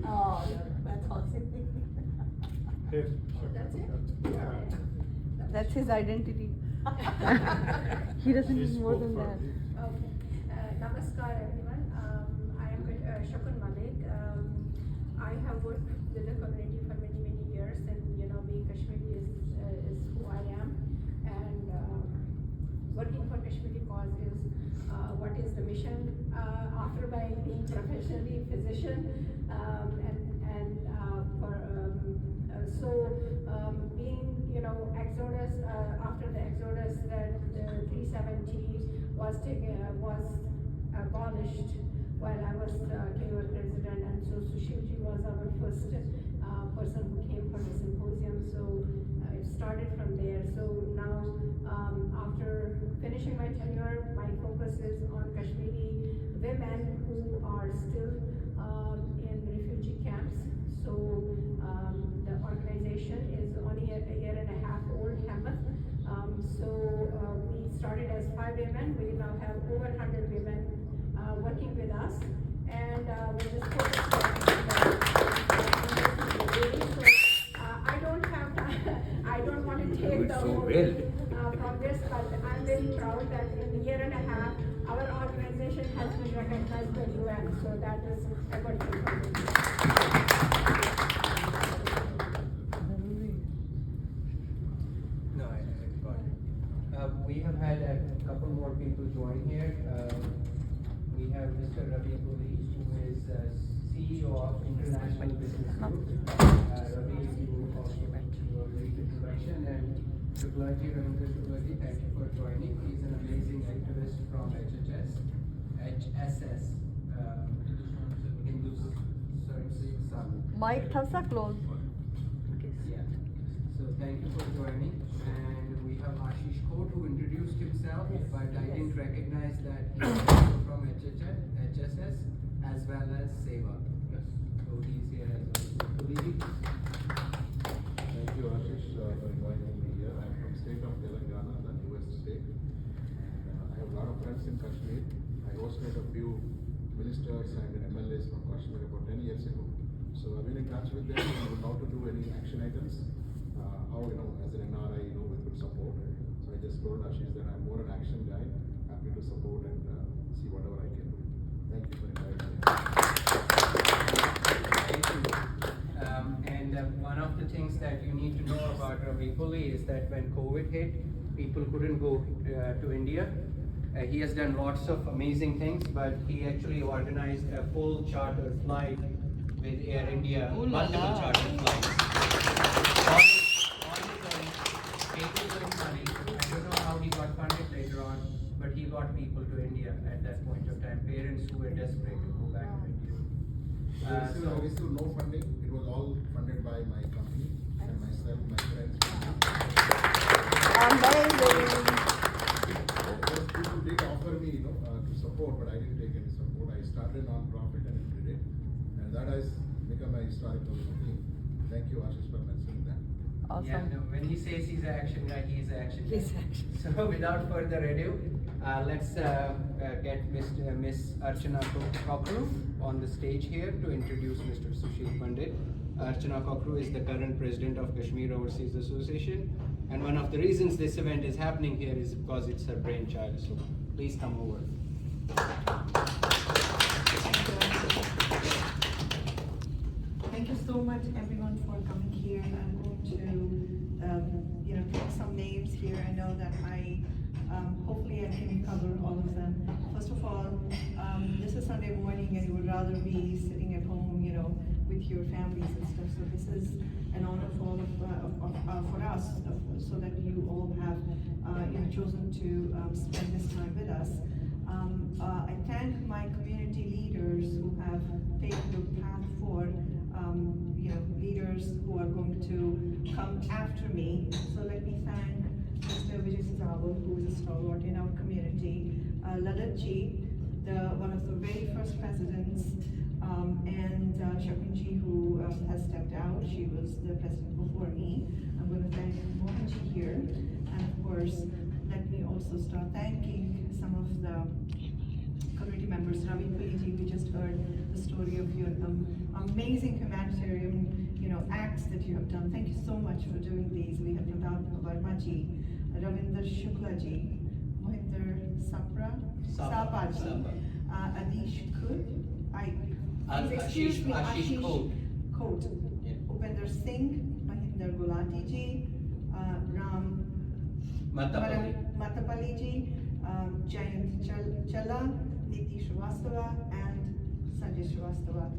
Oh, that's awesome. That's it? Yeah. That's his identity. He doesn't need more than that. Okay. Namaskar everyone. I am Shukun Malik. I have worked with the community for many years, and being Kashmiri is who I am. And working for Kashmiri cause is what is the mission. After my being professionally physician, being Exodus, after the Exodus, that the 370 was abolished while I was KOA president, and so Sushil was our first person who came for the symposium. So it started from there. So now, after finishing my tenure, my focus is on Kashmiri women who are still in refugee camps. So the organization is only a year and a half old, Hema. We started as 5 women. We now have over 100 women working with us, and we're just focused on I don't have time. I don't want to take the whole from this, but I'm very proud that in a year and a half, our organization has been recognized by UN. So that is a good thing for me. No, I got it. We have had a couple more people join here. We have Mr. Ravi Police, who is CEO of International Business Group. Ravi, you also do a very good introduction, and Shukla-ji, Ravindra Shukla-ji, thank you for joining. He's an amazing activist from HSS, Hindu Services Summit. Mike, thasa close. Yeah. So thank you for joining. And we have Ashish Kachru, who introduced himself, but I didn't recognize that he is also from HSS as well as Seva. Yes. So he's here as well. Thank you, Ashish, for inviting me here. I'm from state of Telangana, the newest state. And I have a lot of friends in Kashmir. I hosted a few ministers and MLAs from Kashmir about 10 years ago. So I've been in touch with them on how to do any action items. How, as an NRI, we could support. So I just told Ashish that I'm more an action guy, happy to support and see whatever I can do. Thank you for inviting me. Thank you. And one of the things that you need to know about Ravi Puli is that when COVID hit, people couldn't go to India. He has done lots of amazing things, but he actually organized a full charter flight with Air India, multiple charter flights. Money. I don't know how he got funded later on, but he got people to India at that point of time, parents who were desperate to go back to India. I received no funding. It was all funded by my company and myself, my friends. Amazing. Those people did offer me, to support, but I didn't take any support. I started a non-profit and did it, and that has become a historical thing. Thank you, Ashish, for mentioning that. Awesome. Yeah, no, when he says he's an action guy, he is an action guy. So without further ado, let's get Miss Archana Kokroo on the stage here to introduce Mr. Sushil Pandit. Archana Kokroo is the current president of Kashmir Overseas Association, and one of the reasons this event is happening here is because it's her brainchild. So please come over. Thank you so so much, everyone, for coming here. I'm going to, pick some names here. I know that hopefully I can cover all of them. First of all, this is Sunday morning, and you would rather be sitting at home, with your families and stuff. So this is an honor for us, so that you all have, chosen to spend this time with us. I thank my community leaders who have paved the path for, leaders who are going to come after me. So let me thank Mr. Vijay Sazawa, who is a stalwart in our community, Lalatji, one of the very first presidents, and Shakunji, who has stepped out. She was the president before me. I'm going to thank Mohanji here. And of course, let me also start thanking some of the community members. Ravi Paliji, we just heard the story of your amazing humanitarian acts that you have done. Thank you so much for doing these. We have Pradhan Varmaji, Ravinder Shuklaji, Mohinder Sapaji, Adish Khud, excuse me, Ashish Khud, Upinder Singh, Mahinder Gulati ji, Ram Matapali ji, Jayant Challa, Niti Shrivastava, and Sanjay Shrivastava.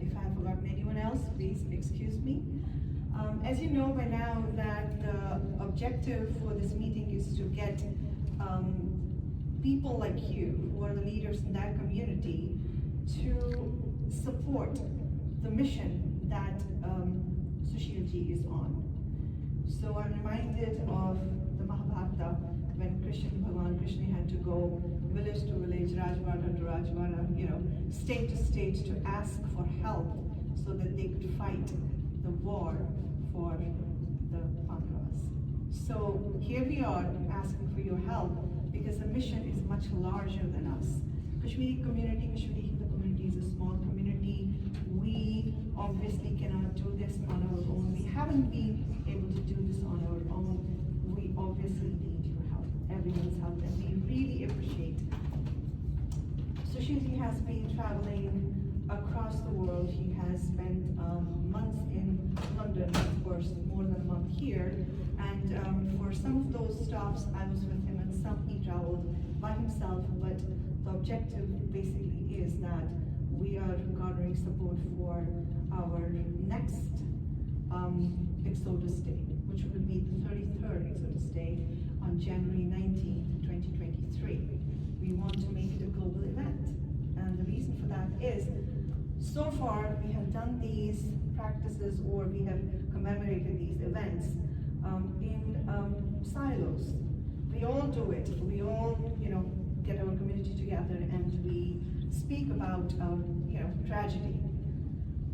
If I have forgotten anyone else, please excuse me. As you know by now, that the objective for this meeting is to get people like you, who are the leaders in that community, to support the mission that Sushilji is on. So I'm reminded of the Mahabharata, when Bhagavan Krishna had to go village to village, Rajvada to Rajvada, state to state, to ask for help so that they could fight the war for the Pandavas. So here we are asking for your help, because the mission is much larger than us. Kashmiri community, Kashmiri Hindu community is a small community. We obviously cannot do this on our own. We haven't been able to do this on our own. We obviously need your help, everyone's help, and we really appreciate. Sushilji has been traveling across the world. He has spent months in London, of course, more than a month here. And for some of those stops, I was with him, and some he traveled by himself. But the objective basically is that we are garnering support for our next Exodus Day, which will be the 33rd Exodus Day on January 19th, 2023. We want to make it a global event. And the reason for that is, so far we have done these practices, or we have commemorated these events in silos. We all do it. We all, get our community together and we speak about our, tragedy.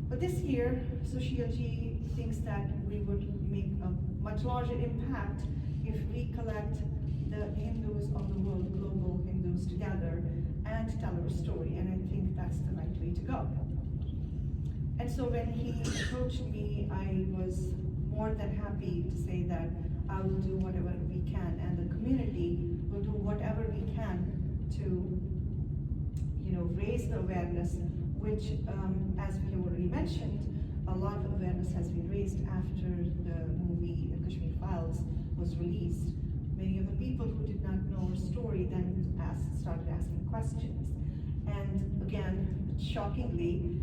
But this year, Sushilji thinks that we would make a much larger impact if we collect the Hindus of the world, global Hindus, together and tell our story. And I think that's the right way to go. And so when he approached me, I was more than happy to say that I will do whatever we can, and the community will do whatever we can to, raise the awareness, which, as we have already mentioned, a lot of awareness has been raised after the movie The Kashmir Files was released. Many of the people who did not know our story then started asking questions. And again, shockingly,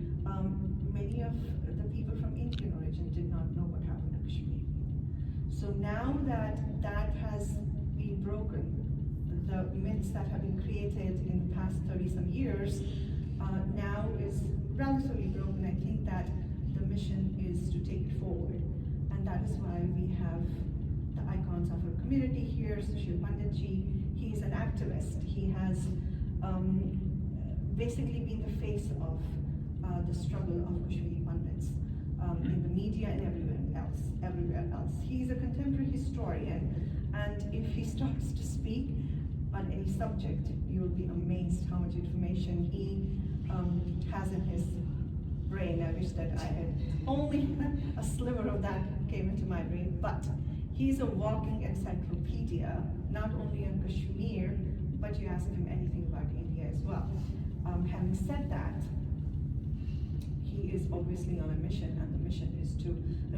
many of the people from Indian origin did not know what happened to Kashmir. So now that that has been broken, the myths that have been created in the past 30-some years now is relatively broken. I think that the mission is to take it forward. And that is why we have the icons of our community here. Sushil Pandit ji, he is an activist. He has basically been the face of the struggle of Kashmiri Pandits in the media and everywhere else. He's a contemporary historian, and if he starts to speak on any subject, you'll be amazed how much information he has in his brain. I wish that I had only a sliver of that came into my brain, but he's a walking encyclopedia, not only on Kashmir, but you ask him anything about India as well. Having said that, he is obviously on a mission, and the mission is to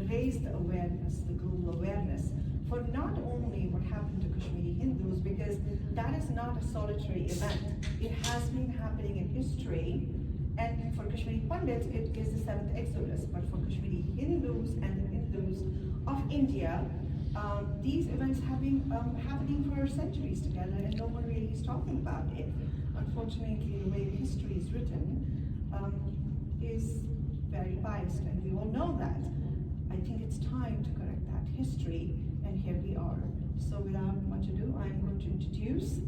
raise the awareness, the global awareness, for not only what happened to Kashmiri Hindus, because that is not a solitary event. It has been happening in history, and for Kashmiri Pandits, it is the 7th Exodus. But for Kashmiri Hindus and the Hindus of India, these events have been happening for centuries together, and no one really is talking about it. Unfortunately, the way history is written is very biased, and we all know that. I think it's time to correct that history, and here we are. So without much ado, I'm going to introduce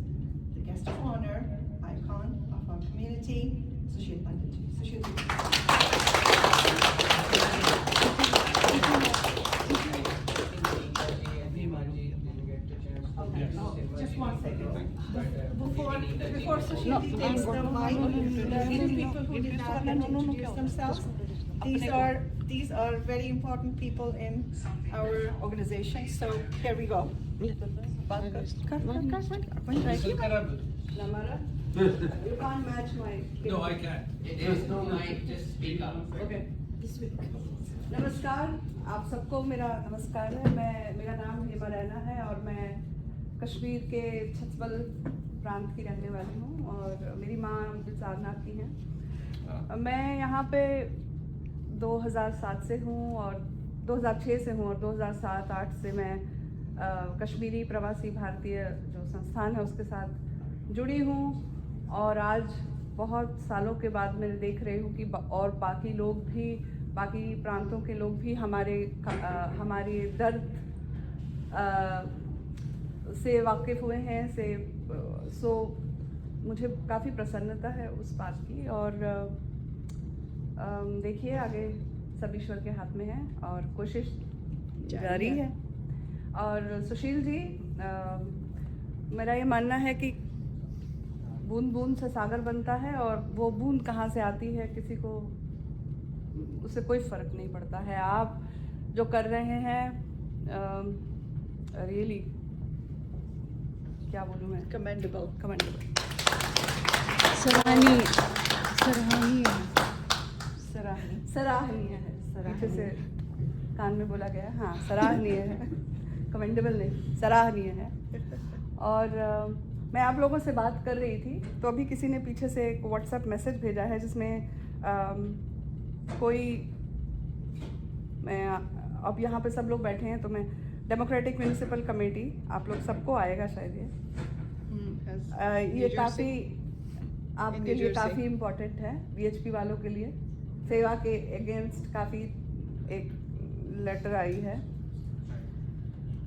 the guest of honor, icon of our community, Sushil Pandit. Sushil. Okay, just one second. Before Sushil takes the mic, the few people who did not get to introduce themselves, these are very important people in our organization. So here we go. Namara, you can't match my. No, I can't. There is no mic, just speak up. Okay. नमस्कार, आप सबको मेरा नमस्कार है। मेरा नाम हेमा रैना है और मैं कश्मीर के छछबल प्रांत की रहने वाली हूँ और मेरी माँ सारनाथ की हैं। मैं यहाँ पे 2007 से हूँ और 2006 से हूँ और 2007-08 से मैं कश्मीरी प्रवासी भारतीय जो संस्थान है उसके साथ जुड़ी हूँ और आज बहुत सालों के बाद मैं देख रही हूँ कि और बाकी लोग भी, बाकी प्रांतों के लोग भी हमारे दर्द से वाकिफ़ हुए हैं सो मुझे काफ़ी प्रसन्नता है उस बात की। और देखिए आगे सब ईश्वर के हाथ में है और कोशिश जारी है। और सुशील जी, मेरा ये मानना है कि बूंद बूंद से सागर बनता है और वो बूंद कहाँ से आती है किसी को उससे कोई फ़र्क नहीं पड़ता है। आप जो कर रहे हैं रियली क्या बोलूँ मैं, कमेंडेबल सराहनीय है। पीछे से कान में बोला गया, हाँ सराहनीय है, कमेंडेबल नहीं, सराहनीय है। और मैं आप लोगों से बात कर रही थी तो अभी किसी ने पीछे से एक व्हाट्सएप मैसेज भेजा है जिसमें मैं अब यहाँ पे सब लोग बैठे हैं तो मैं डेमोक्रेटिक म्यूनिसिपल कमेटी, आप लोग सबको आएगा शायद ये काफ़ी आपके लिए काफ़ी इम्पोर्टेंट है, VHP वालों के लिए सेवा के अगेंस्ट काफ़ी एक लेटर आई है।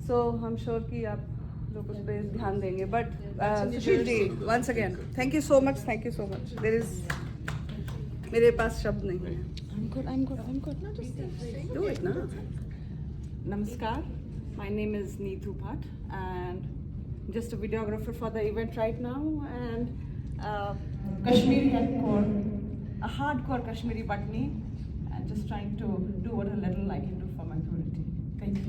सो हम श्योर कि आप लोग उस पर ध्यान देंगे। But Sushil ji, once again thank you so much, there is मेरे पास शब्द नहीं है। I'm good. Do it now. Namaskar. My name is Neetu Bhatt and just a videographer for the event right now and Kashmiri hardcore, a hardcore Kashmiri Patni and just trying to do what a little I can do for my community. Thank you.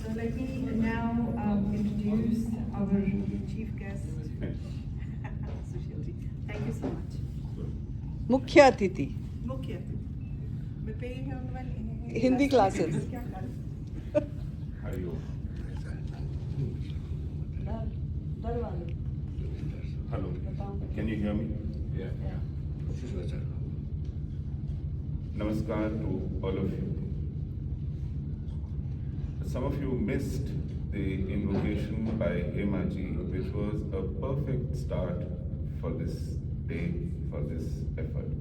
So let me now introduce our chief guest, Sushil ji. Thank you so much. मुख्य अतिथि मैं पे ही होने वाली Hindi classes. Hello, can you hear me? Yeah. Namaskar to all of you. Some of you missed the invocation by Hema ji, which was a perfect start for this day, for this effort.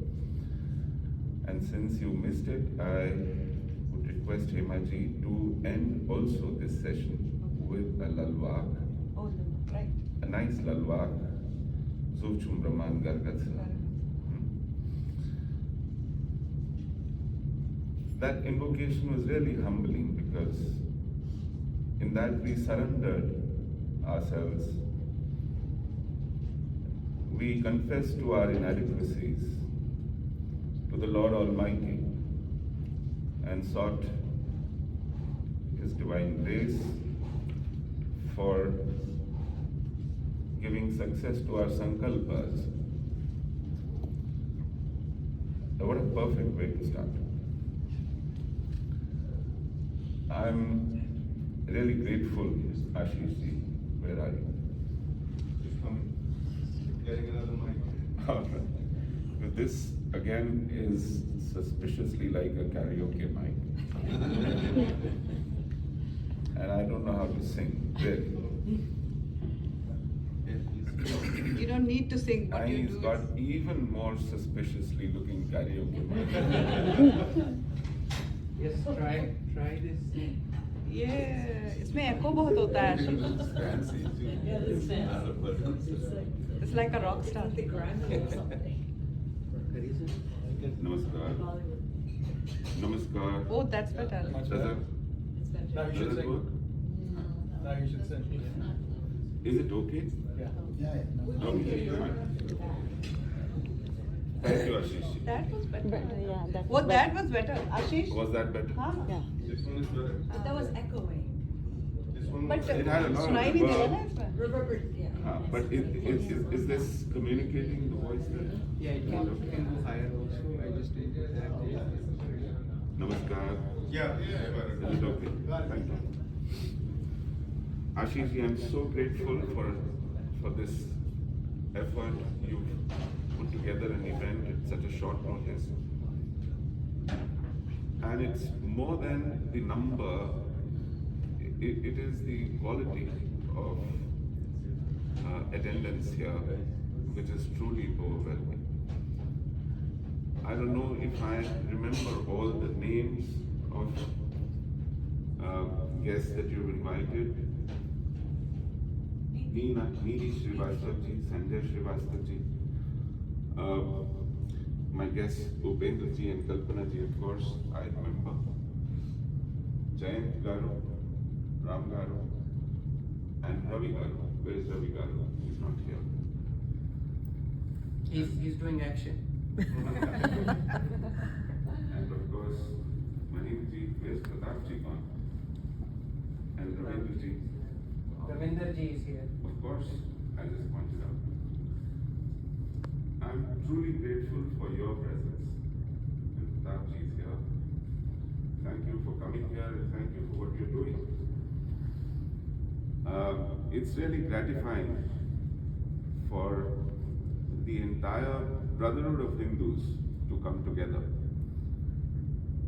And since you missed it, I would request Hema ji to end also this session with a Lal Vakh. Oh, right. A nice Lal Vakh. Zuvchum Brahman Gargatsa. That invocation was really humbling because in that we surrendered ourselves. We confessed to our inadequacies to the Lord Almighty and sought His divine grace for giving success to our sankalpas. What a perfect way to start. I'm really grateful, Ashish ji. Where are you? Just coming. Getting another mic. All right. But this again is suspiciously like a karaoke mic. And I don't know how to sing, really. You don't need to sing, what you He's do got even more suspiciously looking karaoke mic. Yes, try this. ये इसमें echo बहुत होता है. It's like a rock star. Namaskar. Namaskar. Oh, that's better. Does it? Now you should Does it sing. work? Now you should sing. Is it okay? Yeah. Okay, fine. Thank you, Ashish. That was better. Yeah, that's Oh, that was better. Ashish? Was that better? हाँ. Yeah. This one is better. But that was echoing. This one But was It had a lot सुनाई of नहीं देगा reverb. ना इसमें? Reverberate, yeah. But is this communicating the voice there? Yeah, it can go higher also. I just did that. Namaskar. Yeah, better. Is it okay? Thank you. Ashish ji, I'm so grateful for this effort you've put together an event at such a short notice. And it's more than the number, it is the quality of attendance here, which is truly overwhelming. I don't know if I remember all the names of guests that you've invited. Neeli Srivastav ji, Sanjay Srivastav ji, my guests Upendra ji and Kalpana ji, of course, I remember. Jayant Garu, Ram Garu, and Ravi Garu. Where is Ravi Garu? He's not here. He's doing action. And of course, Mahim ji, where's Pratap ji gone? And Ravindra ji. Ravinder ji is here. Of course, I just pointed out. I'm truly grateful for your presence. And Pratap ji is here. Thank you for coming here and thank you for what you're doing. It's really gratifying for the entire brotherhood of Hindus to come together,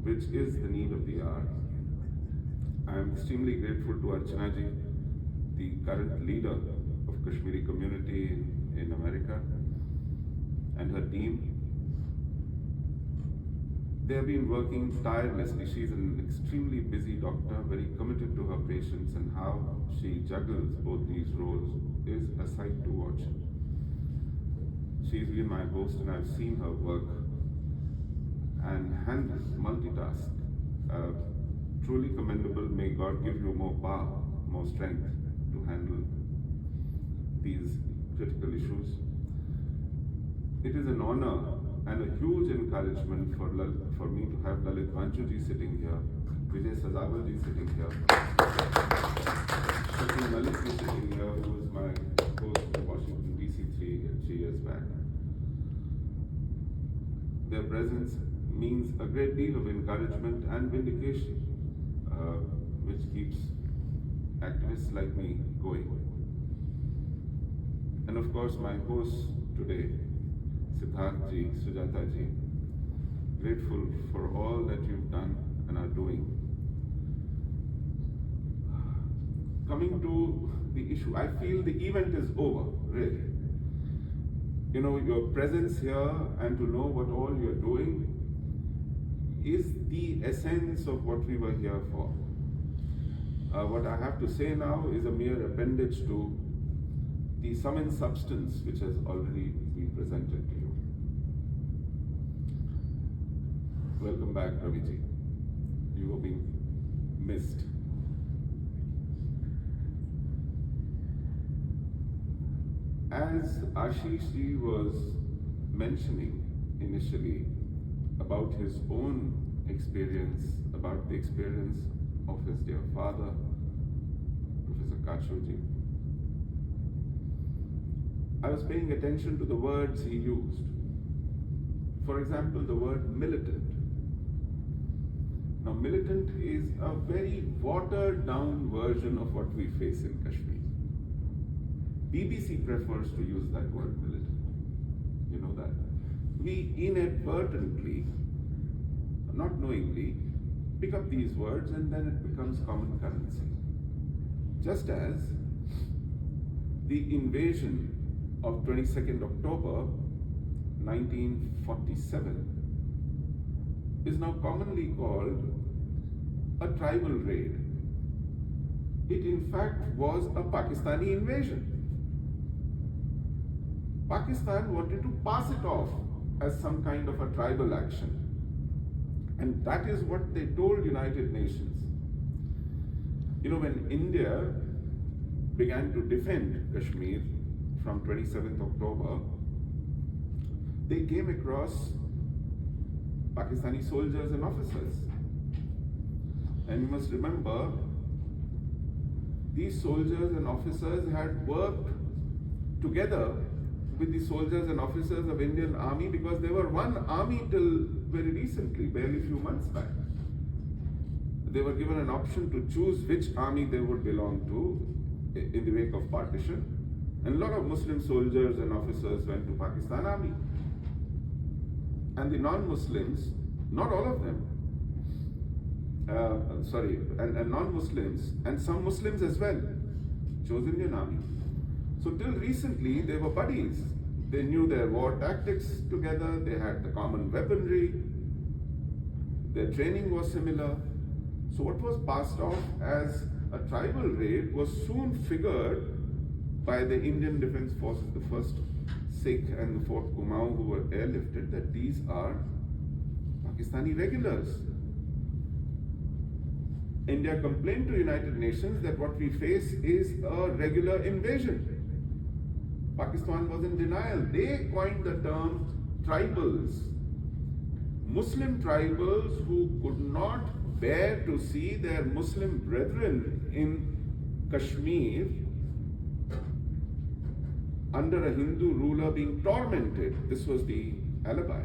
which is the need of the hour. I'm extremely grateful to Archana ji, the current leader of Kashmiri community in America, and her team. They have been working tirelessly. She's an extremely busy doctor, very committed to her patients, and how she juggles both these roles is a sight to watch. She's been my host and I've seen her work and handle, multitask. Truly commendable. May God give you more power, more strength to handle these critical issues. It is an honor and a huge encouragement for me to have Lalit Vanchuji sitting here, Vijay Sazavalji sitting here, Shri Malik sitting here, who was my host in Washington DC 3 years back. Their presence means a great deal of encouragement and vindication, which keeps activists like me going. And of course, my hosts today, Siddharth ji, Sujata ji, grateful for all that you've done and are doing. Coming to the issue, I feel the event is over, really. You know, your presence here and to know what all you're doing is the essence of what we were here for. What I have to say now is a mere appendage to the sum and substance which has already been presented to you. Welcome back, Raviji. You have been missed. As Ashish ji was mentioning initially about his own experience, about the experience of his dear father, Professor Kachru ji, I was paying attention to the words he used. For example, the word militant. Now, militant is a very watered down version of what we face in Kashmir. BBC prefers to use that word militant. You know that. We inadvertently, not knowingly, pick up these words and then it becomes common currency. Just as the invasion of 22nd October 1947 is now commonly called a tribal raid. It in fact was a Pakistani invasion. Pakistan wanted to pass it off as some kind of a tribal action. And that is what they told United Nations. You know, when India began to defend Kashmir from 27th October, they came across Pakistani soldiers and officers. And you must remember, these soldiers and officers had worked together with the soldiers and officers of Indian Army because they were one army till very recently, barely a few months back. They were given an option to choose which army they would belong to in the wake of partition. And a lot of Muslim soldiers and officers went to Pakistan Army. And the non-Muslims, not all of them, and non-Muslims and some Muslims as well, chose Indian Army. So till recently, they were buddies. They knew their war tactics together, they had the common weaponry, their training was similar. So what was passed off as a tribal raid was soon figured by the Indian Defence Forces, the 1st Sikh and the 4th Kumaon, who were airlifted, that these are Pakistani regulars. India complained to United Nations that what we face is a regular invasion. Pakistan was in denial. They coined the term tribals. Muslim tribals who could not bear to see their Muslim brethren in Kashmir under a Hindu ruler being tormented. This was the alibi.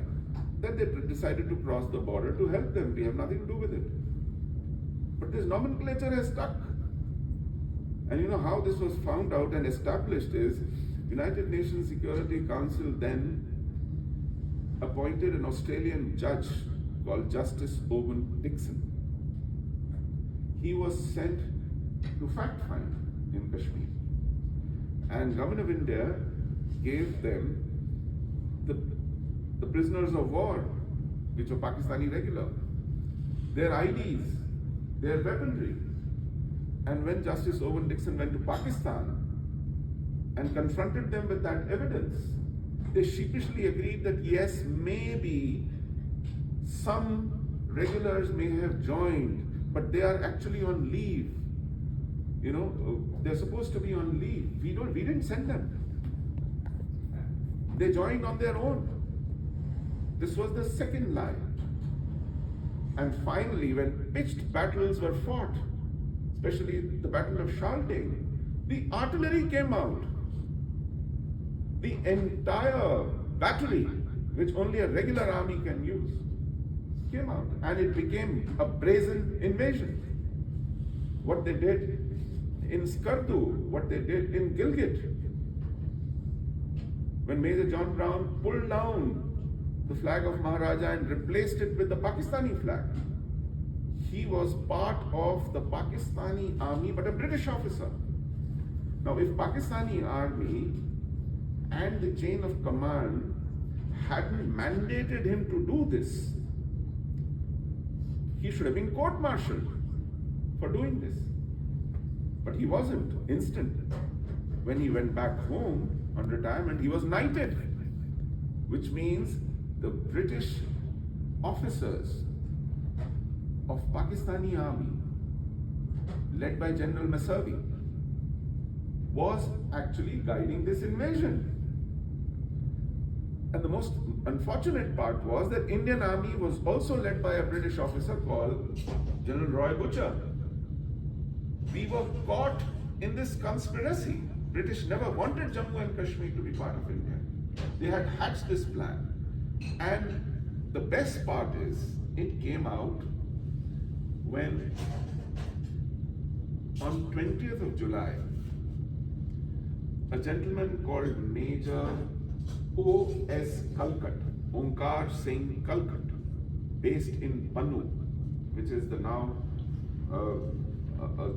Then they decided to cross the border to help them. We have nothing to do with it. But this nomenclature has stuck. And you know how this was found out and established is United Nations Security Council then appointed an Australian judge called Justice Owen Dixon. He was sent to fact find in Kashmir. And Government of India gave them the prisoners of war, which were Pakistani regular, their IDs, their weaponry. And when Justice Owen Dixon went to Pakistan and confronted them with that evidence, they sheepishly agreed that yes, maybe some regulars may have joined, but they are actually on leave. You know, they're supposed to be on leave. We didn't send them. They joined on their own. This was the second lie. And finally, when pitched battles were fought, especially the Battle of Shalteng, the artillery came out. The entire battery, which only a regular army can use, came out. And it became a brazen invasion. What they did in Skardu, what they did in Gilgit, when Major John Brown pulled down the flag of Maharaja and replaced it with the Pakistani flag. He was part of the Pakistani army, but a British officer. Now, if Pakistani army and the chain of command hadn't mandated him to do this, he should have been court-martialed for doing this. But he wasn't. Instant. When he went back home on retirement, he was knighted, which means the British officers of Pakistani army, led by General Masavi, was actually guiding this invasion. And the most unfortunate part was that Indian army was also led by a British officer called General Roy Butcher. We were caught in this conspiracy. British never wanted Jammu and Kashmir to be part of India. They had hatched this plan. And the best part is, it came out when on 20th of July, a gentleman called Major O.S. Kalkat, Onkar Singh Kalkat, based in Pannu, which is the now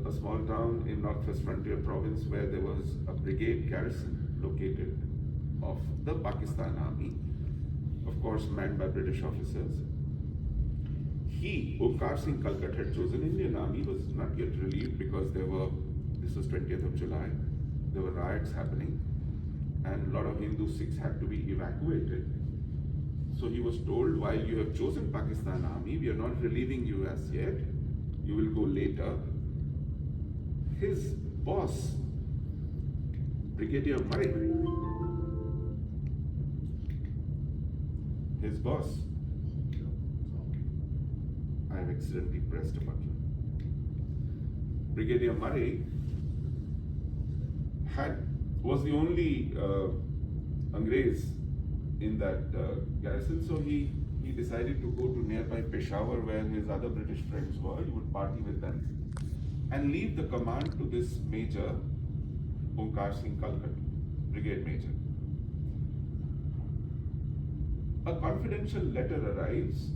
a small town in Northwest Frontier Province where there was a brigade garrison located of the Pakistan Army, of course manned by British officers. He, Onkar Singh Kalkat, had chosen Indian Army, was not yet relieved because this was 20th of July, there were riots happening and a lot of Hindu Sikhs had to be evacuated. So he was told, while you have chosen Pakistan Army, we are not relieving you as yet, you will go later. His boss, Brigadier Murray, his boss, I have accidentally pressed a button. Brigadier Murray was the only Angrez in that garrison, so he decided to go to nearby Peshawar where his other British friends were. He would party with them and leave the command to this Major Onkar Singh Kalkat, Brigade Major. A confidential letter arrives,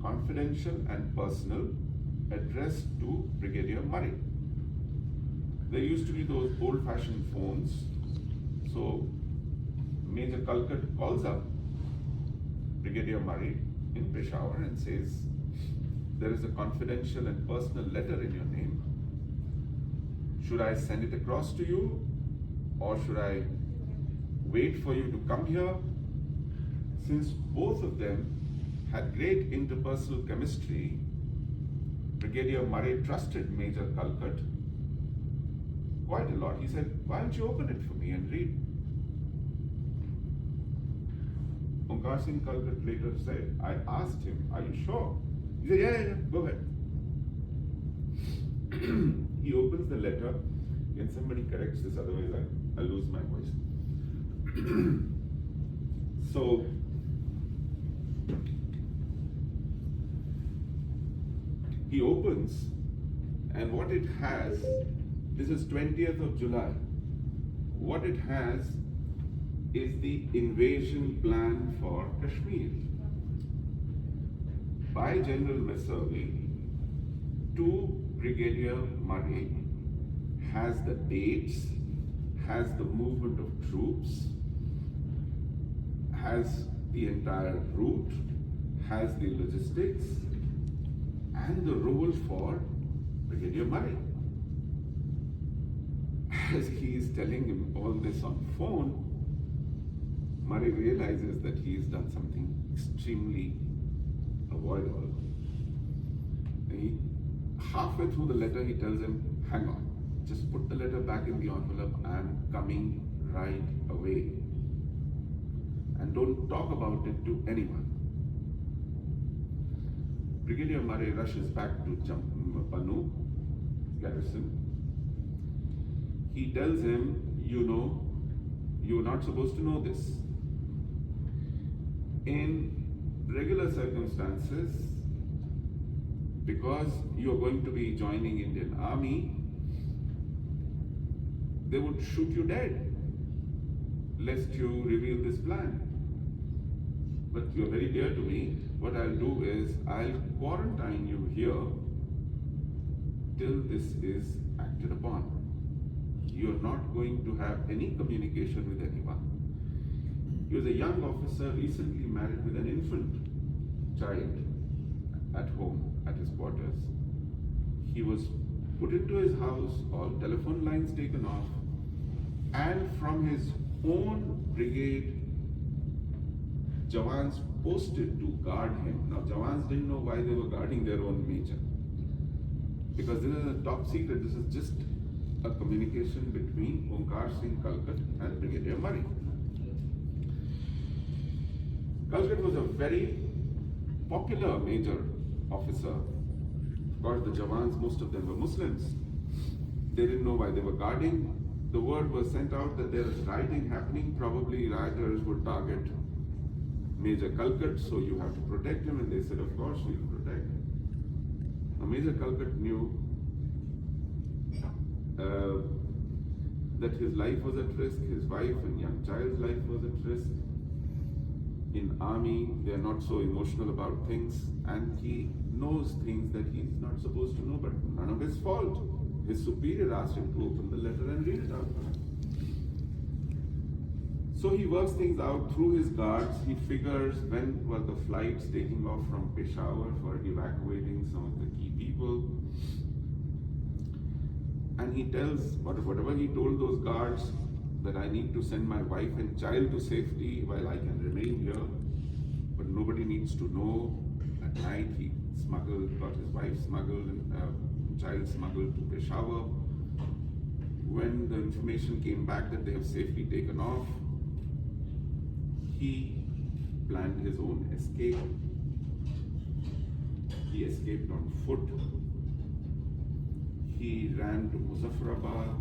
confidential and personal, addressed to Brigadier Murray. There used to be those old-fashioned phones, so Major Kalkat calls up Brigadier Murray in Peshawar and says, there is a confidential and personal letter in your name. Should I send it across to you, or should I wait for you to come here? Since both of them had great interpersonal chemistry, Brigadier Murray trusted Major Kalkat quite a lot. He said, why don't you open it for me and read? Onkar Singh Kalkat later said, I asked him, are you sure? He said, yeah, go ahead. He opens the letter. Can somebody correct this? Otherwise I'll lose my voice. So, he opens, and what it has, this is 20th of July. What it has is the invasion plan for Kashmir by General Messervy to Brigadier Murray, has the dates, has the movement of troops, has the entire route, has the logistics, and the role for Brigadier Murray. As he is telling him all this on phone, Murray realizes that he has done something extremely avoidable. Halfway through the letter, he tells him, hang on, just put the letter back in the envelope, I'm coming right away. And don't talk about it to anyone. Brigadier Murray rushes back to Pannu garrison. He tells him, you know, you're not supposed to know this. In regular circumstances, because you're going to be joining Indian Army, they would shoot you dead, lest you reveal this plan. But you're very dear to me. What I'll do is, I'll quarantine you here till this is acted upon. You're not going to have any communication with anyone. He was a young officer recently married with an infant child at home, at his quarters. He was put into his house, all telephone lines taken off, and from his own brigade, Jawans posted to guard him. Now, Jawans didn't know why they were guarding their own major, because this is a top secret. This is just a communication between Onkar Singh Kalkat and Brigadier Murray. Kalkat was a very popular major officer. Of course, the Jawans, most of them were Muslims. They didn't know why they were guarding. The word was sent out that there is rioting happening. Probably rioters would target Major Kalkat, so you have to protect him. And they said, of course, we'll protect him. Now, Major Kalkat knew that his life was at risk, his wife and young child's life was at risk. In army, they are not so emotional about things, and he knows things that he's not supposed to know, but none of his fault. His superior asked him to open the letter and read it out for him. So he works things out through his guards. He figures when were the flights taking off from Peshawar for evacuating some of the key people. And he tells, whatever he told those guards, that I need to send my wife and child to safety while I can remain here. But nobody needs to know. At night he got his wife smuggled and child smuggled to Peshawar. When the information came back that they have safely taken off, he planned his own escape. He escaped on foot. He ran to Muzaffarabad.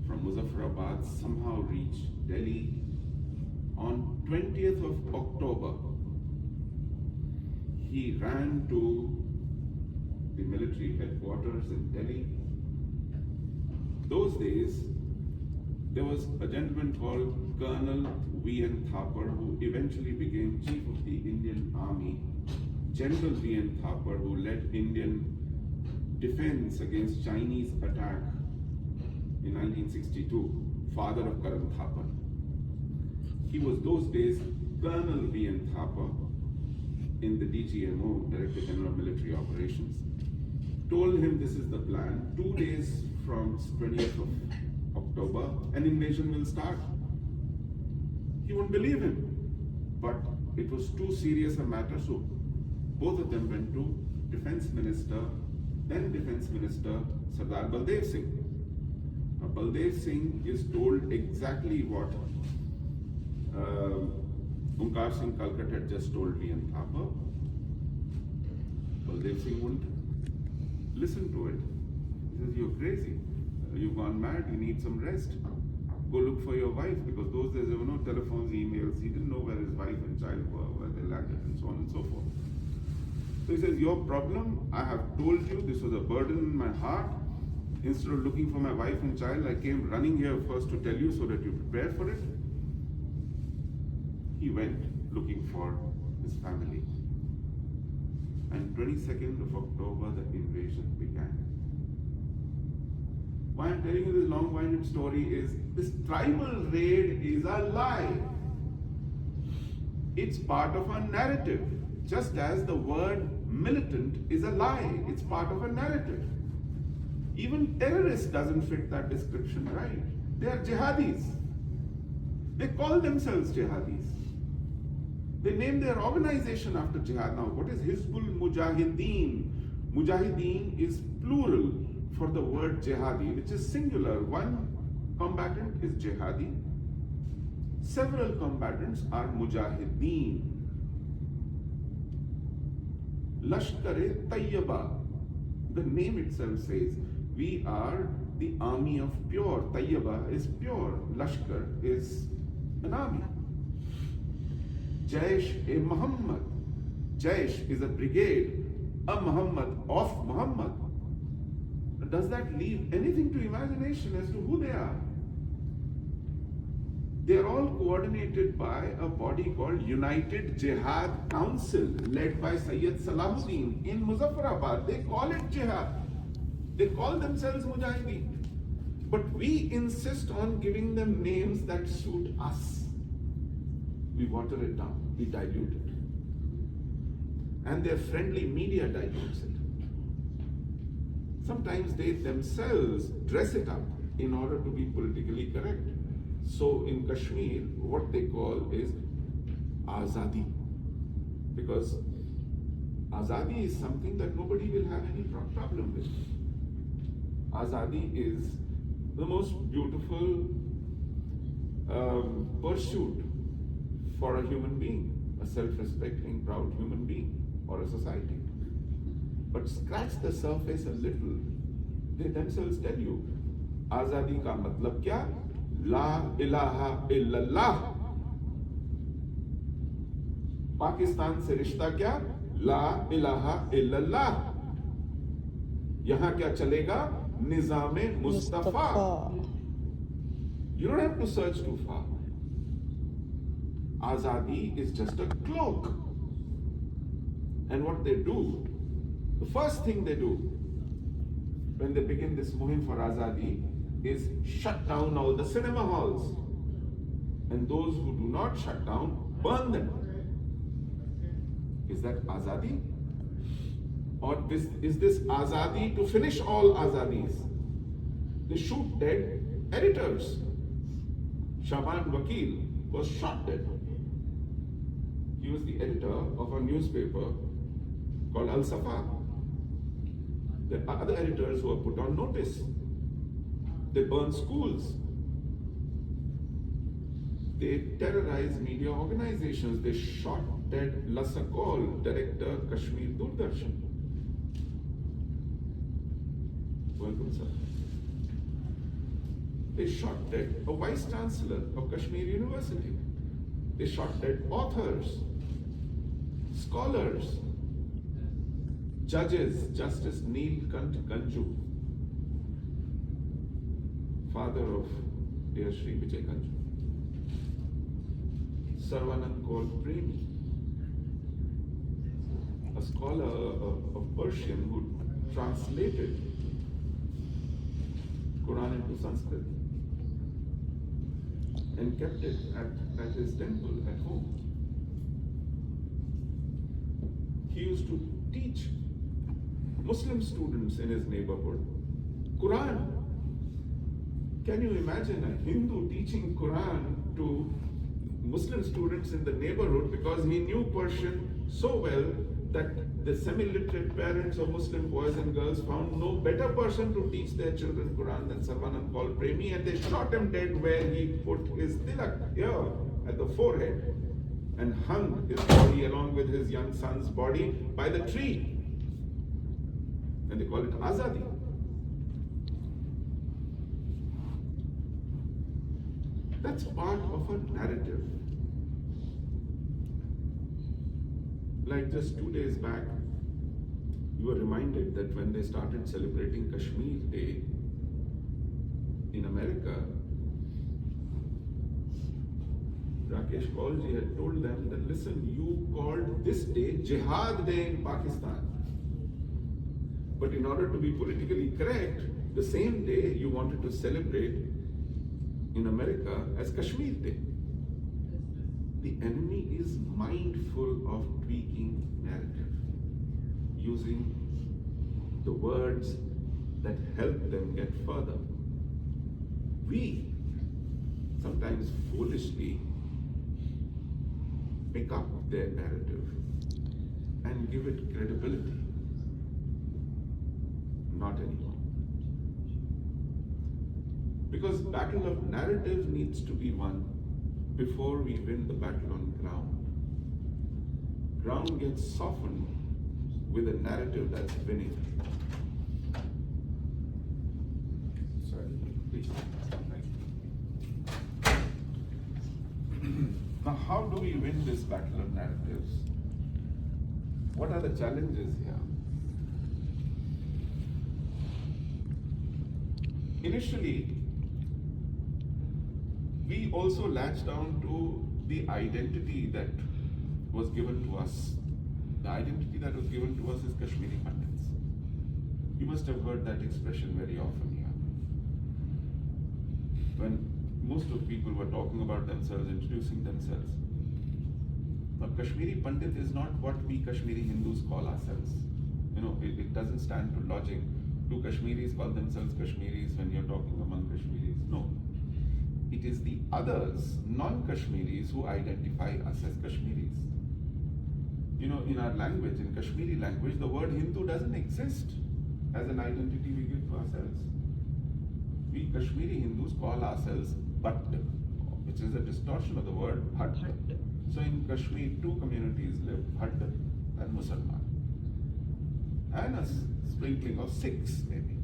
From Muzaffarabad somehow reached Delhi. On 20th of October, he ran to the military headquarters in Delhi. Those days, there was a gentleman called Colonel V.N. Thapar, who eventually became Chief of the Indian Army. General V.N. Thapar, who led Indian defense against Chinese attack in 1962, father of Karan Thapar. He was those days Colonel V.N. Thapar in the DGMO, Director General of Military Operations. Told him this is the plan. 2 days from 20th of October, an invasion will start. He wouldn't believe him. But it was too serious a matter, so both of them went to Defense Minister, then Defense Minister Sardar Baldev Singh. Now, Baldev Singh is told exactly what Onkar Singh Kalkat had just told V.N. Thapar. Baldev Singh wouldn't listen to it. He says, you're crazy. You've gone mad. You need some rest. Go look for your wife, because those days there were no telephones, emails. He didn't know where his wife and child were, where they landed, and so on and so forth. So he says, your problem, I have told you, this was a burden in my heart. Instead of looking for my wife and child, I came running here first to tell you so that you prepare for it. He went looking for his family. And 22nd of October, the invasion began. Why I'm telling you this long-winded story is, this tribal raid is a lie. It's part of a narrative. Just as the word militant is a lie, it's part of a narrative. Even terrorist doesn't fit that description, right? They are jihadis. They call themselves jihadis. They name their organization after jihad. Now, what is Hizbul Mujahideen? Mujahideen is plural for the word jihadi, which is singular. One combatant is jihadi. Several combatants are mujahideen. Lashkar-e-Tayyaba, the name itself says, we are the army of pure. Tayyaba is pure. Lashkar is an army. Jaish-e-Muhammad. Jaish is a brigade. A Muhammad of Muhammad. Does that leave anything to imagination as to who they are? They are all coordinated by a body called United Jihad Council, led by Sayyid Salahuddin in Muzaffarabad. They call it jihad. They call themselves Mujahideen. But we insist on giving them names that suit us. We water it down, we dilute it. And their friendly media dilutes it. Sometimes they themselves dress it up in order to be politically correct. So in Kashmir, what they call is Azadi. Because Azadi is something that nobody will have any problem with. Azadi is the most beautiful pursuit for a human being, a self-respecting, proud human being, or a society. But scratch the surface a little, they themselves tell you, Azadi ka matlab kya? La ilaha illallah. Pakistan से रिश्ता क्या? ला इलाहा इल्लल्लाह। यहां क्या चलेगा? निजामे Mustafa. You don't have to search too far. Azadi is just a cloak. And what they do, the first thing they do when they begin this muhim for Azadi is shut down all the cinema halls. And those who do not shut down, burn them. Is that Azadi? Or is this Azadi to finish all Azadis? They shoot dead editors. Shaban Vakil was shot dead. He was the editor of a newspaper called Al Safa. There are other editors who are put on notice. They burn schools. They terrorize media organizations. They shot dead Lasakol, director Kashmir Doordarshan. Welcome, sir. They shot dead a vice chancellor of Kashmir University. They shot dead authors, scholars, judges. Justice Neelkant Ganju, father of dear Shri Vijay Ganju. Sarvanand Kaur Premi, a scholar of Persian who translated Quran into Sanskrit and kept it at his temple at home. He used to teach Muslim students in his neighborhood Quran. Can you imagine a Hindu teaching Quran to Muslim students in the neighborhood because he knew Persian so well that the semi-literate parents of Muslim boys and girls found no better person to teach their children Quran than Sarvanand Kaur Premi, and they shot him dead where he put his tilak here at the forehead and hung his body along with his young son's body by the tree. And they call it Azadi. That's part of a narrative. Like just 2 days back, you were reminded that when they started celebrating Kashmir Day in America, Rakesh Kaulji had told them that, listen, you called this day Jihad Day in Pakistan. But in order to be politically correct, the same day you wanted to celebrate in America as Kashmir Day. The enemy is mindful of tweaking narrative, using the words that help them get further. We sometimes foolishly pick up their narrative and give it credibility. Not anymore. Because battle of narrative needs to be won before we win the battle on ground. Ground gets softened with a narrative that's winning. Sorry, please. Now, how do we win this battle of narratives? What are the challenges here? Initially, we also latched down to the identity that was given to us. The identity that was given to us is Kashmiri Pandits. You must have heard that expression very often here. When most of people were talking about themselves, introducing themselves. Now, Kashmiri Pandit is not what we Kashmiri Hindus call ourselves. You know, it doesn't stand to logic. Do Kashmiris call themselves Kashmiris when you're talking among Kashmiris? No. It is the others, non-Kashmiris, who identify us as Kashmiris. You know, in our language, in Kashmiri language, the word Hindu doesn't exist as an identity we give to ourselves. We Kashmiri Hindus call ourselves Bhatt, which is a distortion of the word Bhatt. So in Kashmir, two communities live, Bhatt and Musalman. And a sprinkling of Sikhs, maybe.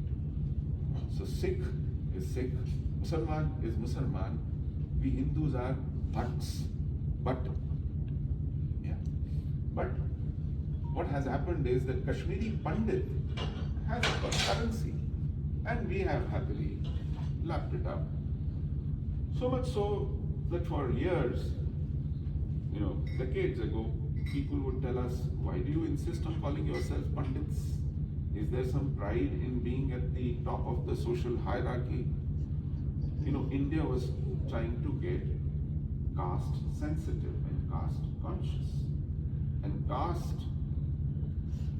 So Sikh is Sikh, Musalman is Musalman. We Hindus are Bhatts, Bhatt. Yeah. what has happened is that Kashmiri Pandit has got currency, and we have happily lapped it up. So much so that for years, decades ago, people would tell us, why do you insist on calling yourself Pandits? Is there some pride in being at the top of the social hierarchy? India was trying to get caste sensitive and caste conscious. And caste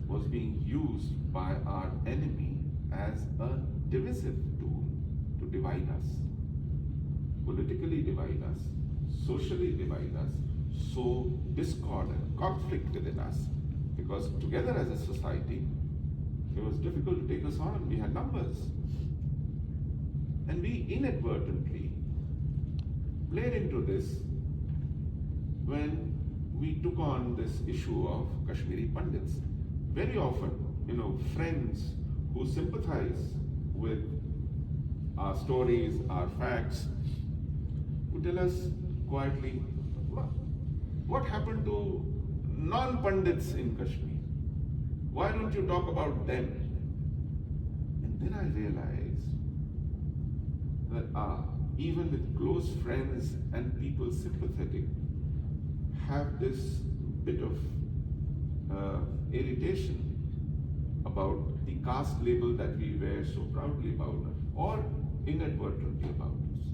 was being used by our enemy as a divisive tool to divide us, politically divide us, socially divide us, sow discord and conflict within us. Because together as a society, it was difficult to take us on. We had numbers. And we inadvertently played into this when we took on this issue of Kashmiri Pandits. Very often, friends who sympathize with our stories, our facts, would tell us quietly, what happened to non-Pandits in Kashmir? Why don't you talk about them? And then I realized that even with close friends and people sympathetic, have this bit of irritation about the caste label that we wear so proudly about us, or inadvertently about us.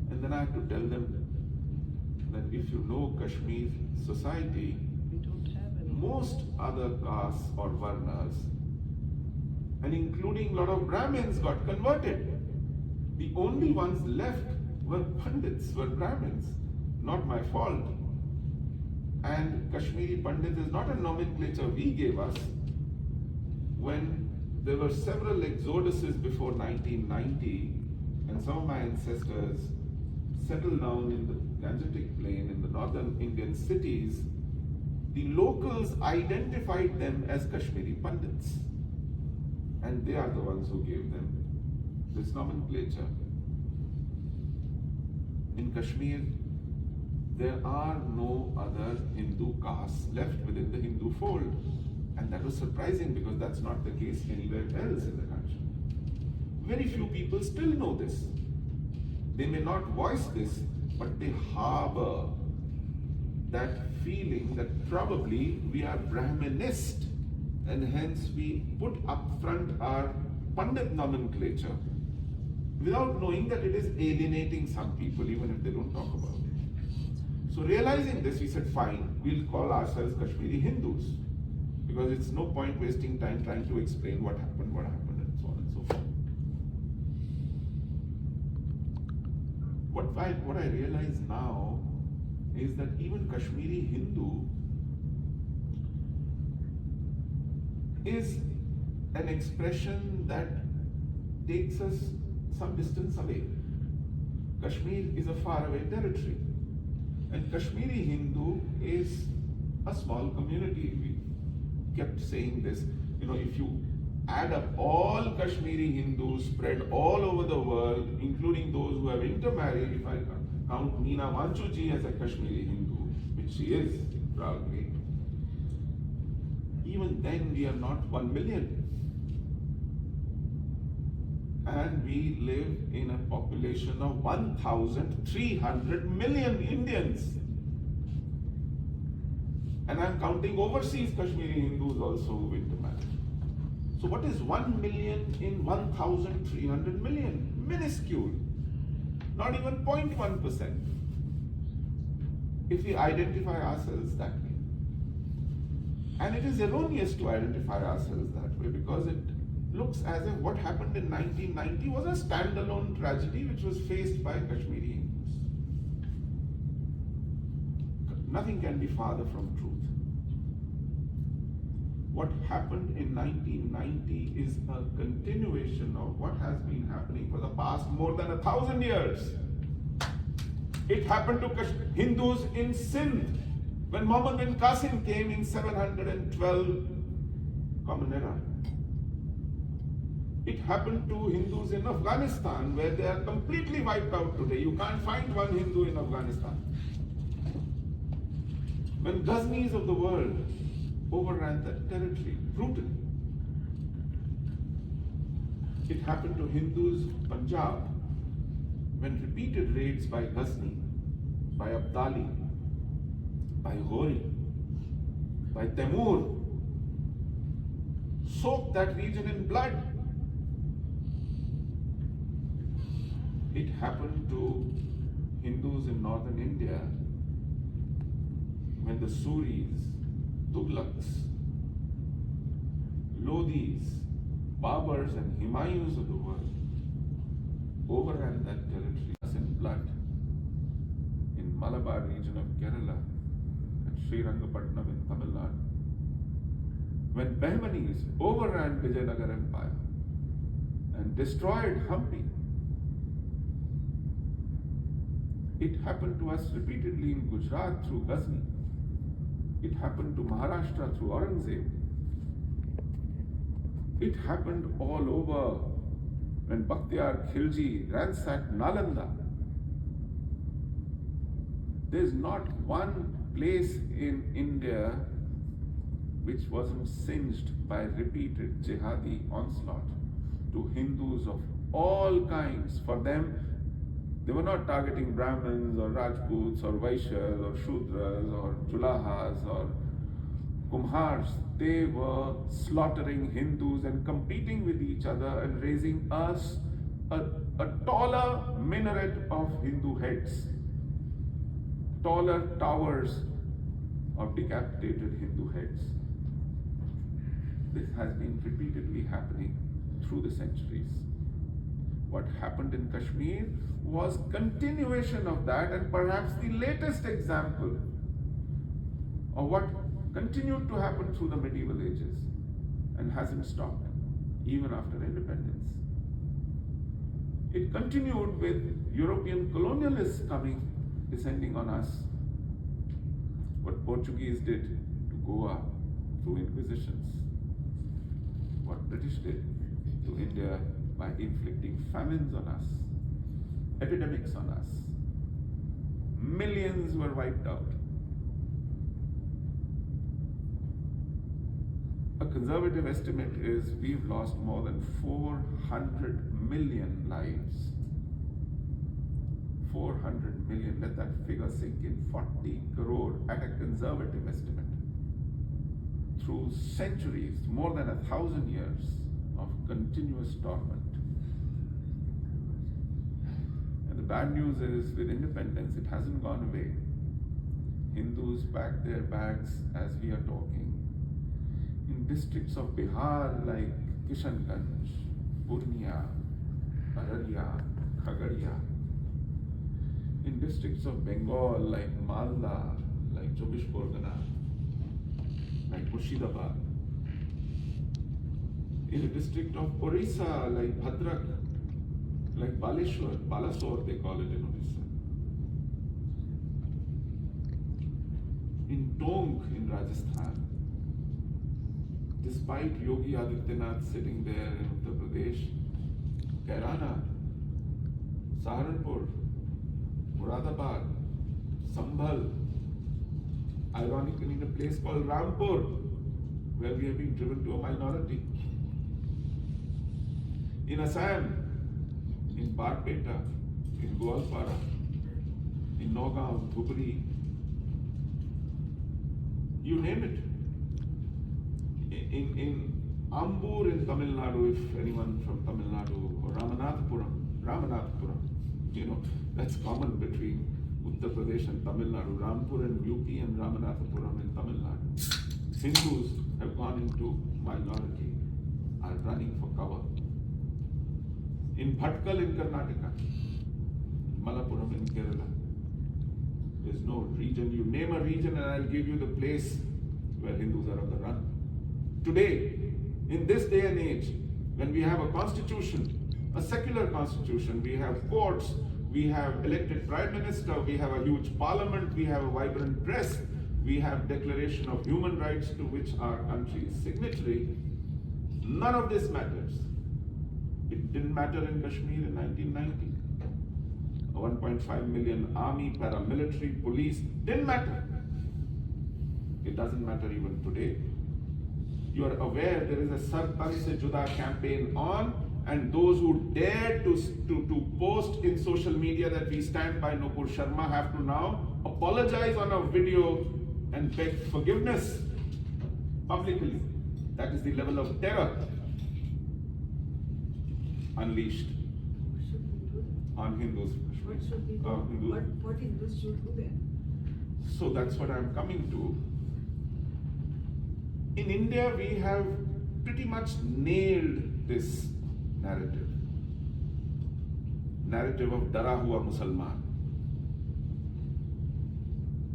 And then I have to tell them that if you know Kashmir society, most other castes or varnas, and including a lot of Brahmins, got converted. The only ones left were Pandits, were Brahmins. Not my fault. And Kashmiri Pandit is not a nomenclature we gave us. When there were several exoduses before 1990, and some of my ancestors settled down in the Gangetic Plain in the northern Indian cities, the locals identified them as Kashmiri Pandits. And they are the ones who gave them this nomenclature. In Kashmir, there are no other Hindu castes left within the Hindu fold. And that was surprising because that's not the case anywhere else in the country. Very few people still know this. They may not voice this, but they harbor that feeling that probably we are Brahminist, and hence we put up front our Pandit nomenclature without knowing that it is alienating some people, even if they don't talk about it. So realizing this, we said, fine, we'll call ourselves Kashmiri Hindus, because it's no point wasting time trying to explain what happened, and so on and so forth. What I realize now is that even Kashmiri Hindu is an expression that takes us some distance away. Kashmir is a faraway territory, and Kashmiri Hindu is a small community. We kept saying this, if you add up all Kashmiri Hindus spread all over the world, including those who have intermarried, if I count Meena Vanchuji as a Kashmiri Hindu, which she is proudly, even then we are not 1 million. And we live in a population of 1,300 million Indians. And I'm counting overseas Kashmiri Hindus also who intermarry. So what is 1 million in 1,300 million? Minuscule. Not even 0.1%. If we identify ourselves that way. And it is erroneous to identify ourselves that way because it looks as if what happened in 1990 was a standalone tragedy which was faced by Kashmiri Hindus. Nothing can be farther from truth. What happened in 1990 is a continuation of what has been happening for the past more than 1,000 years. It happened to Hindus in Sindh when Muhammad bin Qasim came in 712 Common Era. It happened to Hindus in Afghanistan where they are completely wiped out today. You can't find one Hindu in Afghanistan. When Ghaznis of the world overran that territory brutally. It happened to Hindus in Punjab when repeated raids by Ghazni, by Abdali, by Ghori, by Temur soaked that region in blood. It happened to Hindus in northern India when the Suris, Tughlaqs, Lodhis, Baburs and Humayus of the world overran that territory in blood in Malabar region of Kerala and Sri Rangapatnam in Tamil Nadu. When Bahmanis overran Vijayanagar Empire and destroyed Hampi, it happened to us repeatedly in Gujarat through Ghazni. It happened to Maharashtra through Aurangzeb. It happened all over when Bakhtiyar Khilji ransacked Nalanda. There's not one place in India which wasn't singed by repeated jihadi onslaught to Hindus of all kinds. For them, they were not targeting Brahmins or Rajputs or Vaishyas or Shudras or Chulahas or Kumhars. They were slaughtering Hindus and competing with each other and raising us a taller minaret of Hindu heads, taller towers of decapitated Hindu heads. This has been repeatedly happening through the centuries. What happened in Kashmir was continuation of that, and perhaps the latest example of what continued to happen through the medieval ages and hasn't stopped even after independence. It continued with European colonialists coming, descending on us. What Portuguese did to Goa through inquisitions. What British did to India by inflicting famines on us, epidemics on us. Millions were wiped out. A conservative estimate is we've lost more than 400 million lives. 400 million, let that figure sink in, 40 crore at a conservative estimate. Through centuries, more than 1,000 years of continuous torment. And the bad news is, with independence, it hasn't gone away. Hindus pack their bags as we are talking. In districts of Bihar like Kishanganj, Purnia, Araria, Khagaria. In districts of Bengal like Malda, like Chobish Porgana, like Murshidabad. In a district of Orissa like Bhadrak, like Baleshwar, Balasore they call it in Orissa. In Tonk in Rajasthan, despite Yogi Adityanath sitting there in Uttar Pradesh, Kairana, Saharanpur, Muradabad, Sambhal, ironically in a place called Rampur, where we have been driven to a minority. In Assam, in Barpeta, in Goalpara, in Nagaon, Dhubri, you name it. In Ambur in Tamil Nadu, if anyone from Tamil Nadu, or Ramanathapuram, you know, that's common between Uttar Pradesh and Tamil Nadu, Rampur and UP and Ramanathapuram in Tamil Nadu. Hindus have gone into minority, are running for cover. In Bhatkal in Karnataka, Malappuram in Kerala, there's no region. You name a region and I'll give you the place where Hindus are on the run. Today, in this day and age, when we have a constitution, a secular constitution, we have courts, we have elected prime minister, we have a huge parliament, we have a vibrant press, we have declaration of human rights to which our country is signatory. None of this matters. It didn't matter in Kashmir in 1990. A 1.5 million army, paramilitary, police, didn't matter. It doesn't matter even today. You are aware there is a Sarpan Se Juda campaign on, and those who dare to post in social media that we stand by Nupur Sharma have to now apologize on a video and beg forgiveness publicly. That is the level of terror unleashed on Hindus. What should we do? What Hindus should do then? So that's what I'm coming to. In India, we have pretty much nailed this narrative. Narrative of Dara Hua Musalman.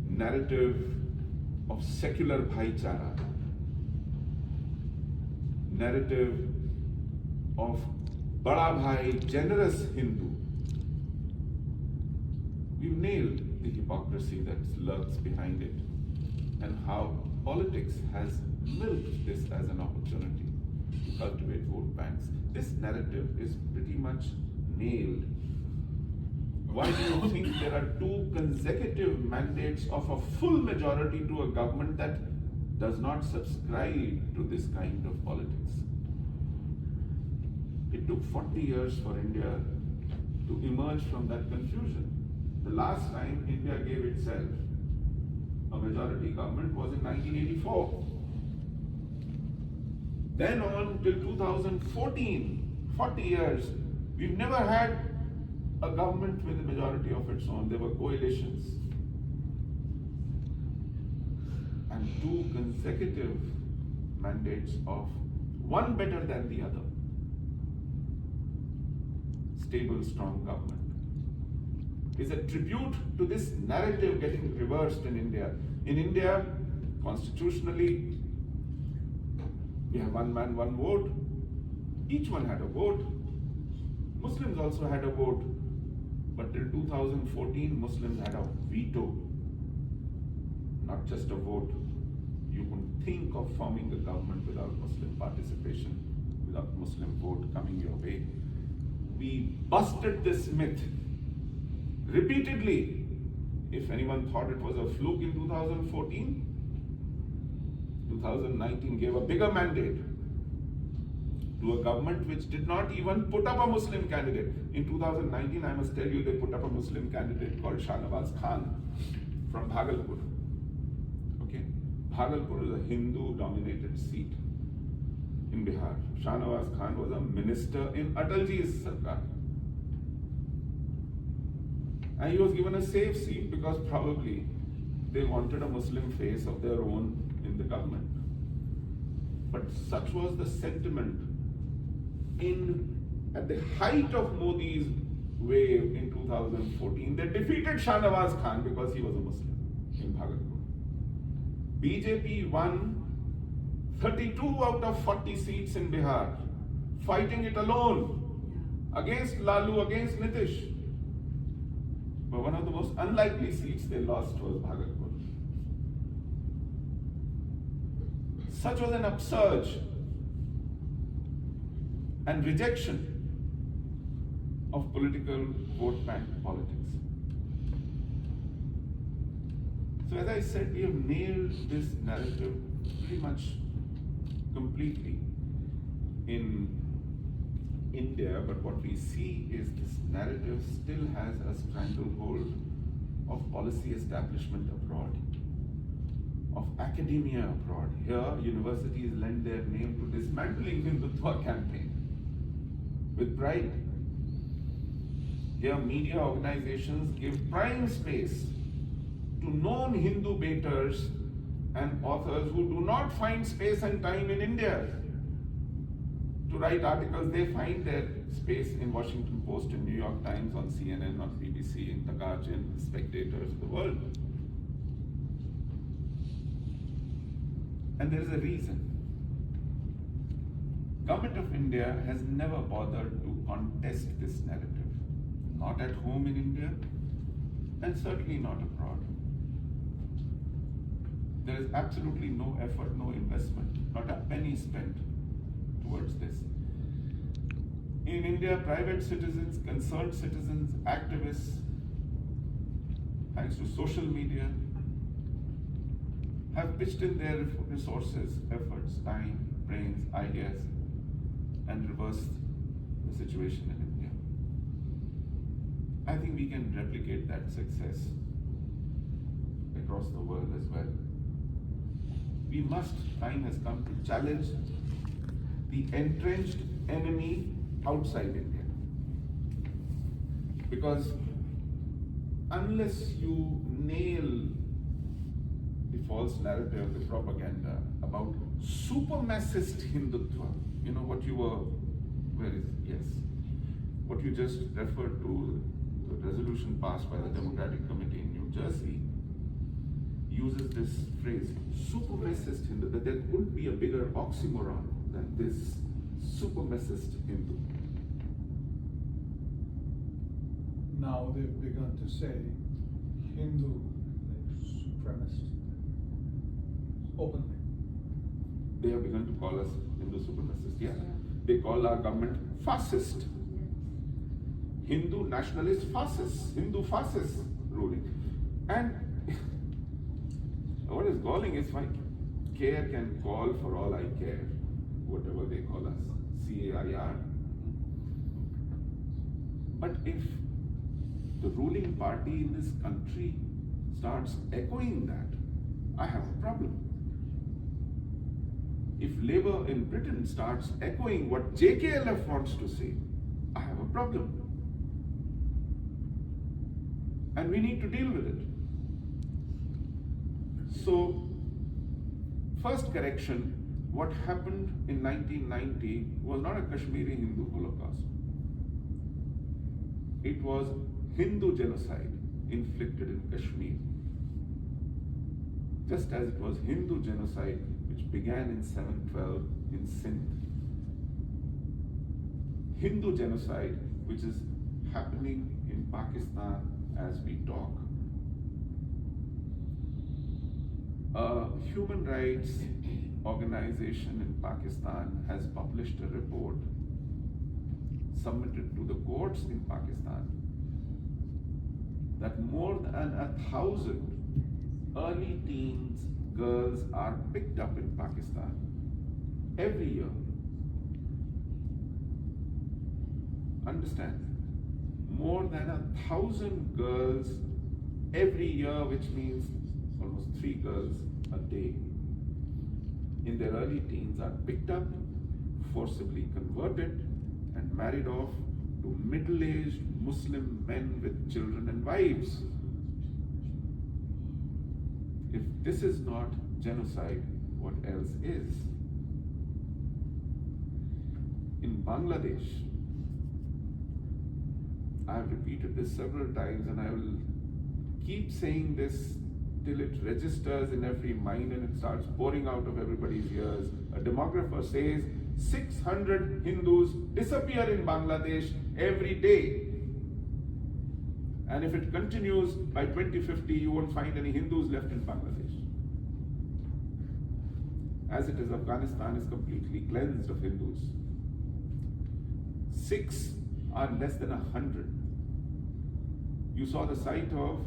Narrative of secular bhaichara. Narrative of Bada Bhai, generous Hindu. We've nailed the hypocrisy that lurks behind it, and how politics has milked this as an opportunity to cultivate vote banks. This narrative is pretty much nailed. Why do you think there are 2 consecutive mandates of a full majority to a government that does not subscribe to this kind of politics? It took 40 years for India to emerge from that confusion. The last time India gave itself a majority government was in 1984. Then on till 2014, 40 years, we've never had a government with a majority of its own. There were coalitions. And 2 consecutive mandates of one better than the other. Stable, strong government is a tribute to this narrative getting reversed in India. In India, constitutionally, we have one man, one vote. Each one had a vote. Muslims also had a vote. But till 2014, Muslims had a veto. Not just a vote. You couldn't think of forming a government without Muslim participation, without Muslim vote coming your way. We busted this myth repeatedly. If anyone thought it was a fluke in 2014, 2019 gave a bigger mandate to a government which did not even put up a Muslim candidate. In 2019, I must tell you, they put up a Muslim candidate called Shahnawaz Khan from Bhagalpur. Okay? Bhagalpur is a Hindu-dominated seat in Bihar. Shahnawaz Khan was a minister in Atalji's Sarkar. And he was given a safe seat because probably they wanted a Muslim face of their own in the government. But such was the sentiment at the height of Modi's wave in 2014. They defeated Shahnawaz Khan because he was a Muslim in Bhagalpur. BJP won 32 out of 40 seats in Bihar, fighting it alone against Lalu, against Nitish. But one of the most unlikely seats they lost was Bhagalpur. Such was an upsurge and rejection of political vote bank politics. So as I said, we have nailed this narrative pretty much completely in India, but what we see is this narrative still has a stranglehold of policy establishment abroad, of academia abroad. Here, universities lend their name to dismantling Hindutva campaign with pride. Here, media organizations give prime space to known Hindu baiters and authors who do not find space and time in India to write articles. They find their space in Washington Post, in New York Times, on CNN, on BBC, in The Guardian, The Spectators of the world. And there is a reason. Government of India has never bothered to contest this narrative. Not at home in India, and certainly not abroad. There is absolutely no effort, no investment, not a penny spent towards this. In India, private citizens, concerned citizens, activists, thanks to social media, have pitched in their resources, efforts, time, brains, ideas, and reversed the situation in India. I think we can replicate that success across the world as well. We must, time has come to challenge the entrenched enemy outside India. Because unless you nail the false narrative, the propaganda about supremacist Hindutva, you know what you were, where is it? Yes. What you just referred to, the resolution passed by the Democratic Committee in New Jersey, uses this phrase, supremacist Hindu, that there couldn't be a bigger oxymoron than this supremacist Hindu. Now they've begun to say Hindu supremacist openly. They have begun to call us Hindu supremacists, yeah. They call our government fascist. Hindu nationalist fascists, Hindu fascists ruling. And what is galling is my care can call for all I care, whatever they call us, CAIR. But if the ruling party in this country starts echoing that, I have a problem. If Labour in Britain starts echoing what JKLF wants to say, I have a problem. And we need to deal with it. So, first correction, what happened in 1990 was not a Kashmiri Hindu Holocaust. It was Hindu genocide inflicted in Kashmir. Just as it was Hindu genocide which began in 712 in Sindh. Hindu genocide which is happening in Pakistan as we talk. A human rights organization in Pakistan has published a report submitted to the courts in Pakistan that more than 1,000 early teens girls are picked up in Pakistan every year. Understand? More than 1,000 girls every year, which means almost 3 girls a day in their early teens are picked up, forcibly converted, and married off to middle-aged Muslim men with children and wives. If this is not genocide, what else is? In Bangladesh, I have repeated this several times and I will keep saying this till it registers in every mind and it starts pouring out of everybody's ears. A demographer says 600 Hindus disappear in Bangladesh every day. And if it continues by 2050, you won't find any Hindus left in Bangladesh. As it is, Afghanistan is completely cleansed of Hindus. 6 are less than 100. You saw the sight of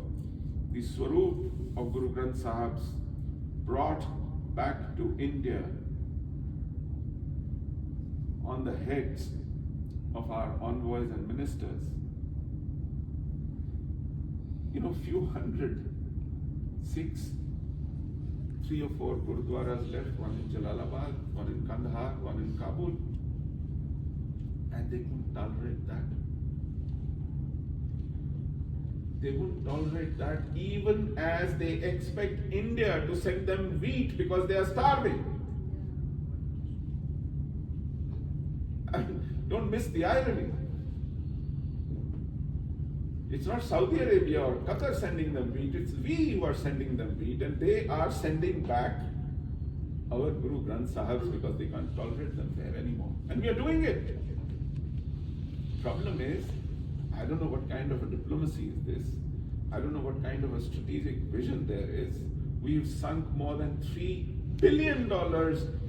the Swaroop of Guru Granth Sahib's brought back to India on the heads of our envoys and ministers. You know, few hundred, 6, 3 or 4 Gurudwaras left, one in Jalalabad, one in Kandahar, one in Kabul. And they couldn't tolerate that. They wouldn't tolerate that even as they expect India to send them wheat because they are starving. Don't miss the irony. It's not Saudi Arabia or Qatar sending them wheat, it's we who are sending them wheat, and they are sending back our Guru Granth Sahibs because they can't tolerate them there anymore. And we are doing it. Problem is, I don't know what kind of a diplomacy is this. I don't know what kind of a strategic vision there is. We've sunk more than $3 billion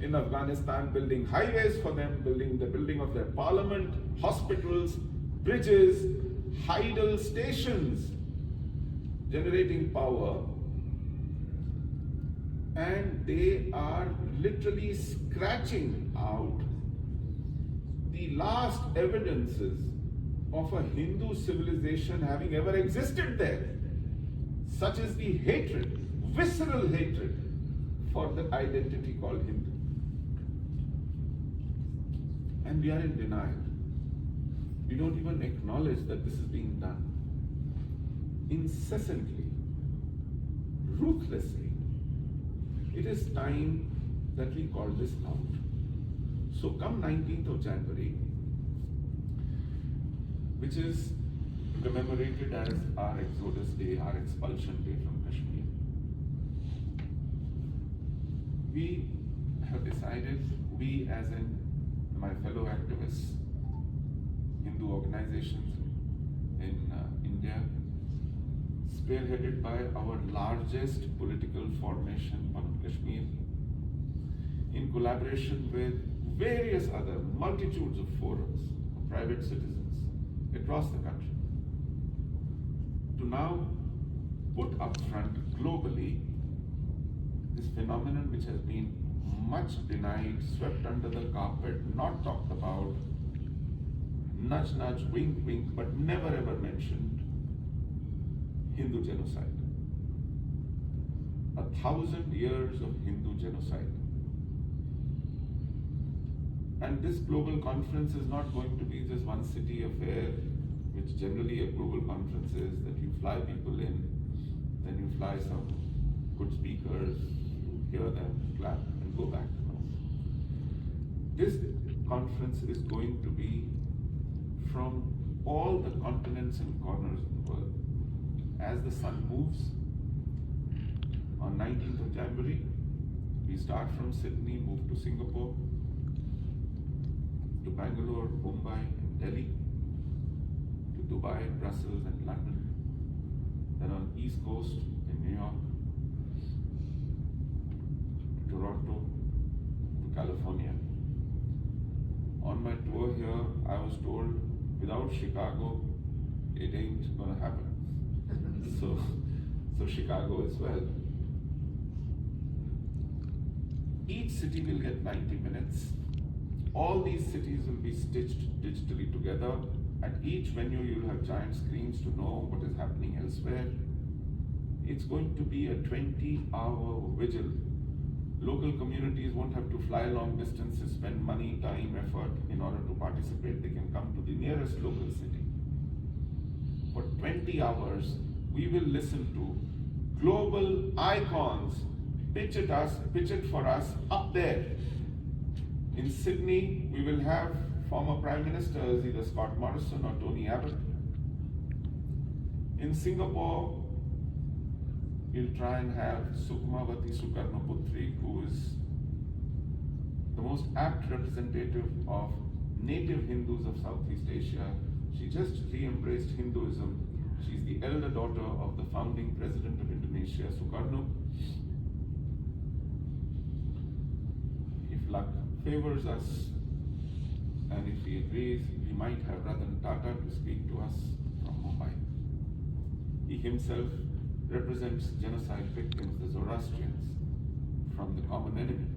in Afghanistan building highways for them, building the building of their parliament, hospitals, bridges, hydel stations, generating power. and they are literally scratching out the last evidences of a Hindu civilization having ever existed there. Such is the hatred, visceral hatred for the identity called Hindu. And we are in denial. We don't even acknowledge that this is being done. Incessantly, ruthlessly. It is time that we call this out. So come 19th of January, which is commemorated as our Exodus Day, our expulsion day from Kashmir, we have decided, we as in my fellow activists, Hindu organizations in India, spearheaded by our largest political formation on Kashmir, in collaboration with various other multitudes of forums of private citizens across the country, to now put up front globally this phenomenon which has been much denied, swept under the carpet, not talked about, nudge nudge, wink wink, but never ever mentioned: Hindu genocide. 1,000 years of Hindu genocide. And this global conference is not going to be just one city affair, which generally a global conference is, that you fly people in, then you fly some good speakers, hear them, clap, and go back. No. This conference is going to be from all the continents and corners of the world. As the sun moves, on 19th of January, we start from Sydney, move to Singapore, to Bangalore, Mumbai, and Delhi, to Dubai, Brussels, and London. Then on East Coast in New York, to Toronto, to California. On my tour here, I was told, without Chicago, it ain't gonna happen. So Chicago as well. Each city will get 90 minutes. All these cities will be stitched digitally together. At each venue, you'll have giant screens to know what is happening elsewhere. It's going to be a 20-hour vigil. Local communities won't have to fly long distances, spend money, time, effort in order to participate. They can come to the nearest local city. For 20 hours, we will listen to global icons pitch it for us up there. In Sydney, we will have former Prime Ministers, either Scott Morrison or Tony Abbott. In Singapore, we'll try and have Sukhmavati Sukarnoputri, who is the most apt representative of native Hindus of Southeast Asia. She just re-embraced Hinduism. She's the elder daughter of the founding president of Indonesia, Sukarno. If luck favors us, and if he agrees, we might have Ratan Tata to speak to us from Mumbai. He himself represents genocide victims, the Zoroastrians, from the common enemy.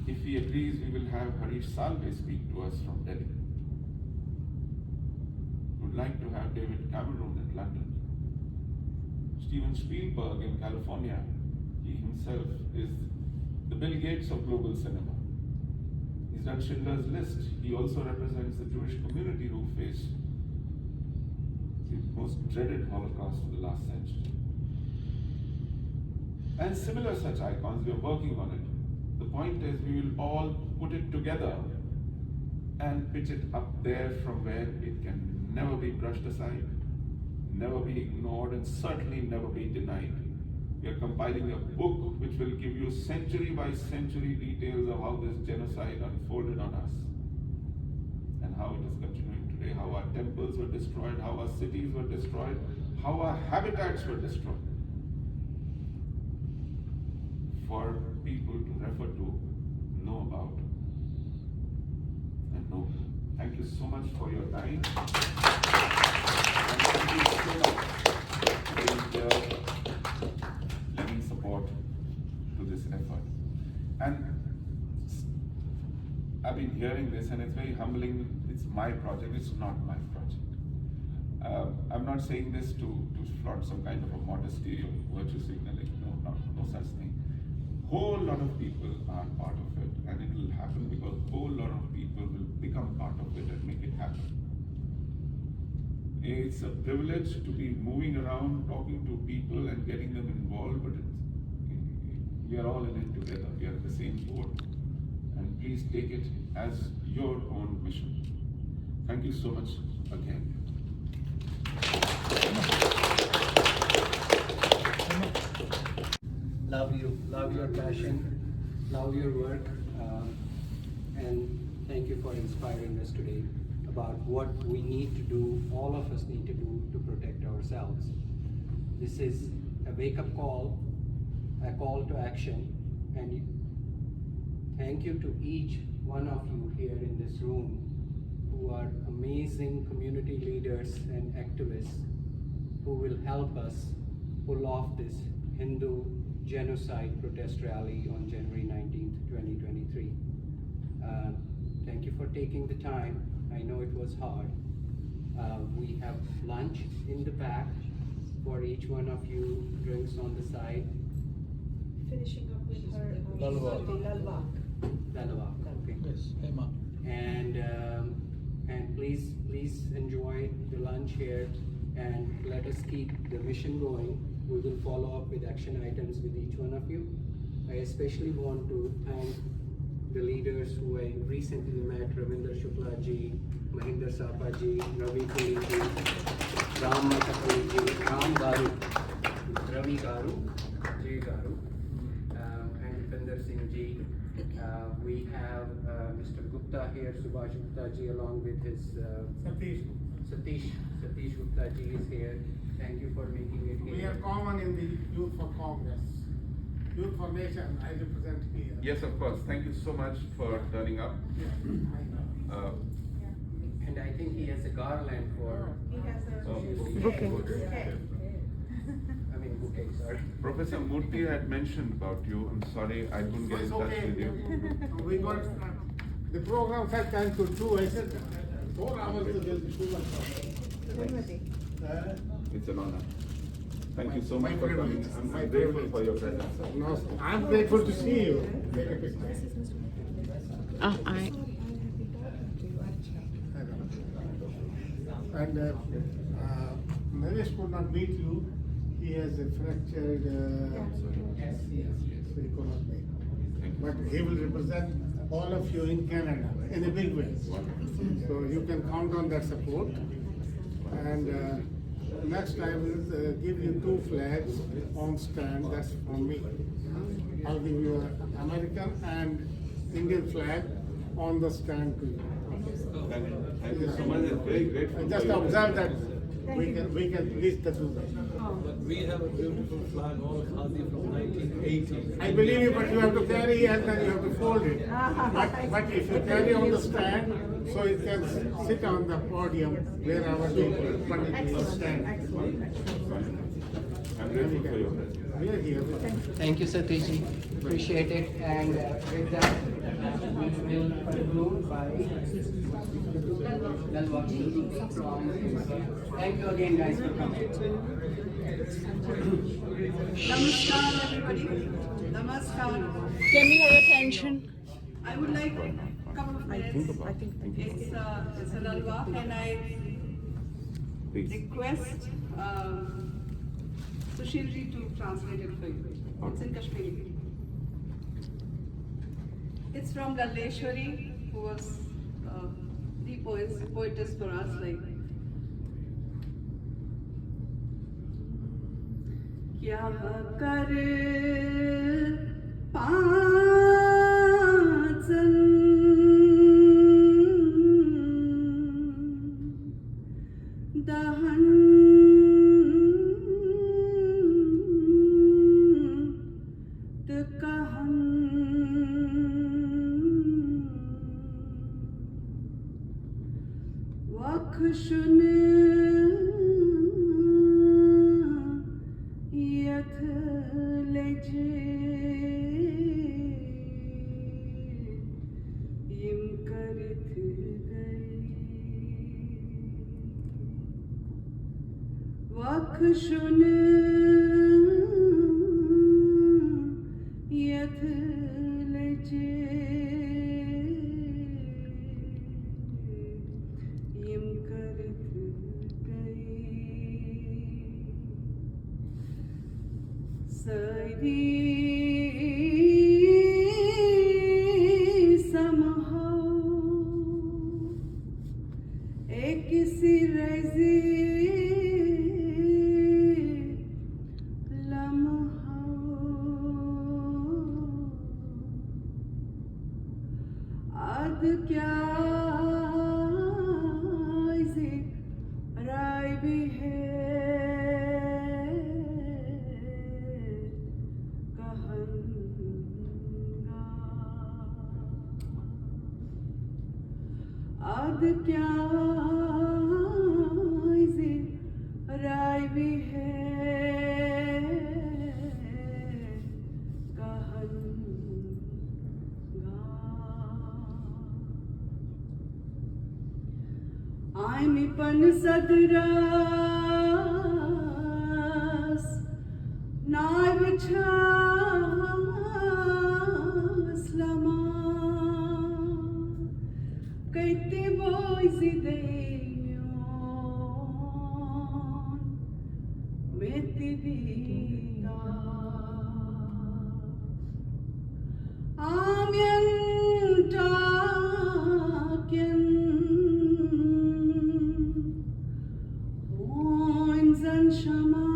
If he agrees, we will have Harish Salve speak to us from Delhi. We would like to have David Cameron in London. Steven Spielberg in California. He himself is the Bill Gates of global cinema. He's done Schindler's List. He also represents the Jewish community who faced the most dreaded Holocaust of the last century. And similar such icons, we are working on it. The point is, we will all put it together and pitch it up there from where it can never be brushed aside, never be ignored, and certainly never be denied. We are compiling a book which will give you century by century details of how this genocide unfolded on us and how it is continuing today, how our temples were destroyed, how our cities were destroyed, how our habitats were destroyed. For people to refer to, know about, and know. Thank you so much for your time. And thank you so much. hearing this, and it's very humbling. It's my project, it's not my project. I'm not saying this to flaunt some kind of a modesty or virtue signaling, no such thing. Whole lot of people are part of it, and it will happen because whole lot of people will become part of it and make it happen. It's a privilege to be moving around, talking to people and getting them involved, but we are all in it together. We are in the same boat. And please take it as your own mission. Thank you so much again. Love you, love your passion, love your work, and thank you for inspiring us today about what we need to do, all of us need to do to protect ourselves. This is a wake-up call, a call to action, and thank you to each one of you here in this room who are amazing community leaders and activists who will help us pull off this Hindu genocide protest rally on January 19th, 2023. Thank you for taking the time. I know it was hard. We have lunch in the back for each one of you, drinks on the side. Finishing up with her. Lal Vakh. Lal Vakh, okay. Yes, Hema. And please enjoy the lunch here and let us keep the mission going. We will follow up with action items with each one of you. I especially want to thank the leaders who I recently met, Ravinder Shukla ji, Mahinder Sapa ji, Ravi Puri ji, Ram Matakuri ji, Ram Garu, Ravi Garu, Jay Garu, and Vipinder Singh ji. We have Mr. Gupta here, Subhash Gupta ji, along with his Satish Gupta ji is here. Thank you for making it here. We are common in the Youth for Congress. Youth for Nation, I represent here. Yes, of course. Thank you so much for turning up. And I think he has a garland for. He has a bouquet. I mean bouquet, sorry. Professor Murthy had mentioned about you. I'm sorry I couldn't get in touch with you. We got, the program said 10 to 2. I said 4 hours will be too much. It's an honor. Thank you so much for coming. I'm grateful for your presence. No, I'm grateful to see you. And Naresh could not meet you. He has a fractured, so he could not make. But he will represent all of you in Canada in a big way. So you can count on that support. And next I will give you 2 flags on stand. That's from me. I'll give you an American and Indian flag on the stand to you. Thank you so much. I'm very grateful. Just observe that we can list the 2. But we have a beautiful flag, all Khadi from 1980. I believe you, but you have to carry and then you have to fold it. But if you carry on the stand, so it can sit on the podium where our Pandit will stand. I'm grateful for your presence. We are here. Thank you, Satish ji. Appreciate it. And with that, we will conclude by Lal Vakh from. Thank you again, guys, for coming. Namaskar, everybody. Namaskar. Can we have attention? I would like a couple of minutes. It's a Lal Vakh, and I request Sushil ji to translate it for you. It's in Kashmiri. It's from Laleshwari, who was the poetess for us. क्या कर पाचन दहन कहन वक्षुन यम कर वख शुन यथ लजे यम करत गए सरी किसी रज़े लम्हा आद क्या इसे राय भी है कहूँगा आद क्या राय भी है कहूँगा आयमिपन सदरास नाय बछास लमा कैते बोइसी दे Metidita Amyan Takyan Points and Shama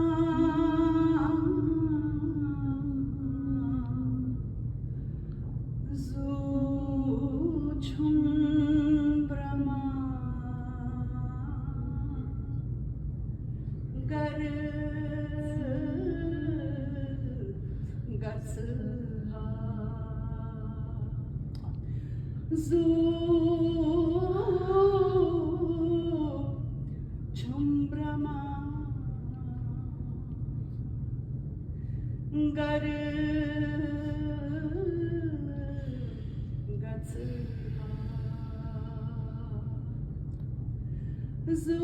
Zuchum Brahma Gar Zo Chumbrama Gar Zo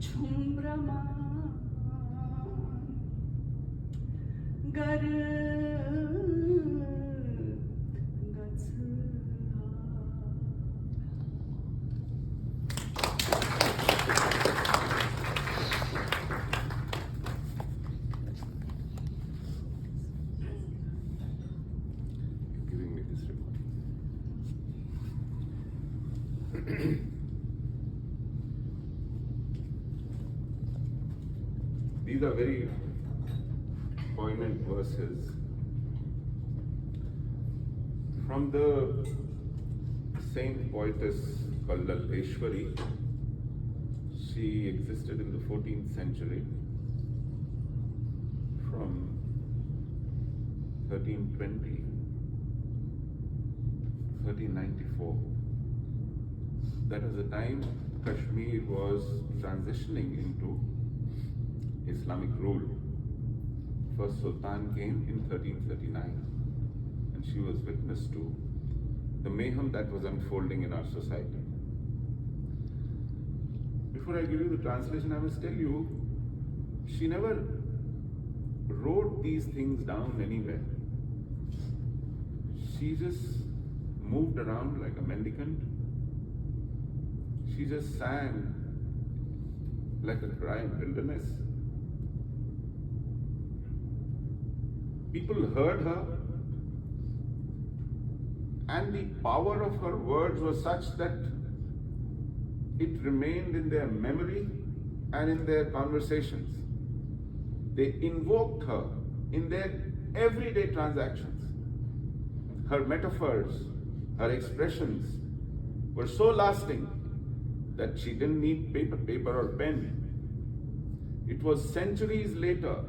Chumbrama Gar Giving me this report. These are very poignant verses from the saint poetess called Laleshwari. She existed in the 14th century from 1320 1394. That was the time Kashmir was transitioning into Islamic rule. First Sultan came in 1339 and she was witness to the mayhem that was unfolding in our society. Before I give you the translation, I must tell you, she never wrote these things down anywhere. She just moved around like a mendicant. She just sang like a cry in wilderness. People heard her, and the power of her words was such that it remained in their memory and in their conversations. They invoked her in their everyday transactions. Her metaphors, her expressions were so lasting that she didn't need paper or pen. It was centuries later,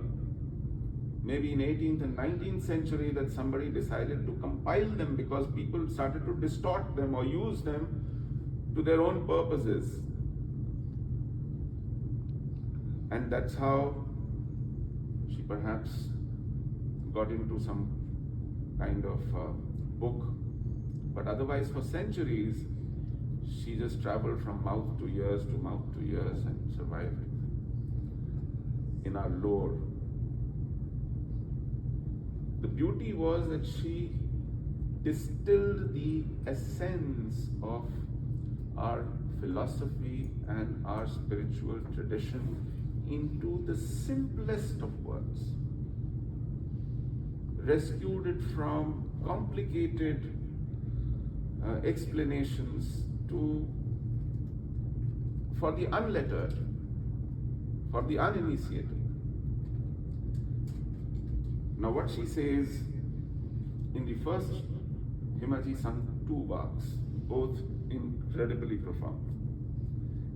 maybe in 18th and 19th century, that somebody decided to compile them because people started to distort them or use them to their own purposes. And that's how she perhaps got into some kind of book. But otherwise, for centuries, she just traveled from mouth to ears and survived in our lore. The beauty was that she distilled the essence of our philosophy and our spiritual tradition into the simplest of words, rescued it from complicated explanations for the unlettered, for the uninitiated. Now what she says in the first, Himaji sung 2 Vakhs, both incredibly profound.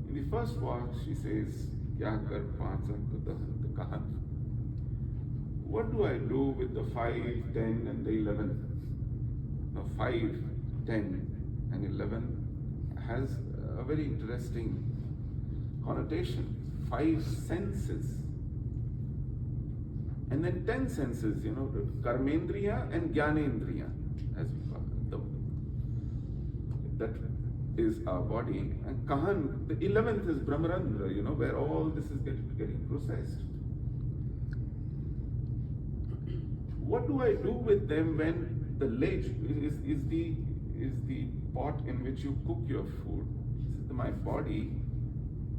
In the first Vakh, she says, Kya kar paanch ank dahan kahan? What do I do with the 5, 10 and the 11? Now 5, 10 and 11 has a very interesting connotation. 5 senses. And then 10 senses, Karmendriya and Jnanendriya, as we call them. That is our body. And Kahan, the 11th is Brahmarandra, where all this is getting processed. What do I do with them when the lej is the pot in which you cook your food? My body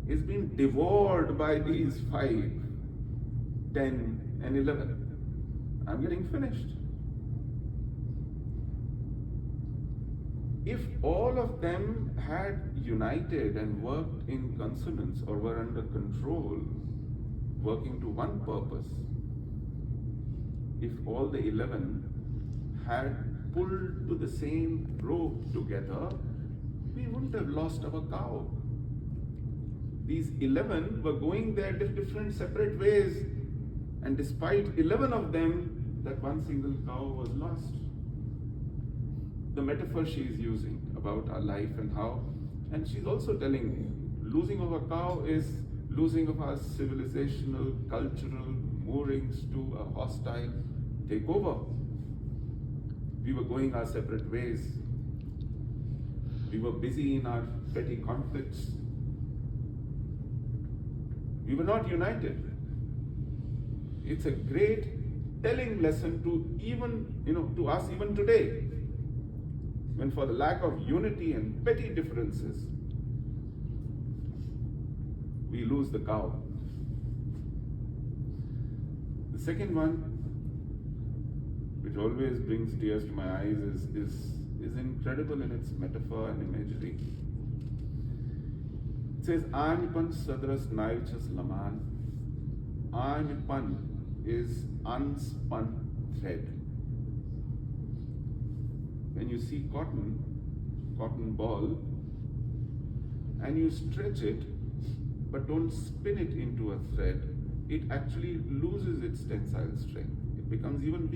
is being devoured by these 5, 10 and 11. I'm getting finished. If all of them had united and worked in consonance or were under control, working to one purpose, if all the 11 had pulled to the same rope together, we wouldn't have lost our cow. These 11 were going their different separate ways, and despite 11 of them, that one single cow was lost. The metaphor she is using about our life and how, and she's also telling me, losing of a cow is losing of our civilizational, cultural moorings to a hostile takeover. We were going our separate ways. We were busy in our petty conflicts. We were not united. It's a great telling lesson to even, to us even today, when for the lack of unity and petty differences, we lose the cow. The second one, which always brings tears to my eyes, is incredible in its metaphor and imagery. It says, Anipan sadras naichas laman. Anipan is unspun thread. When you see cotton ball, and you stretch it, but don't spin it into a thread, it actually loses its tensile strength. It becomes even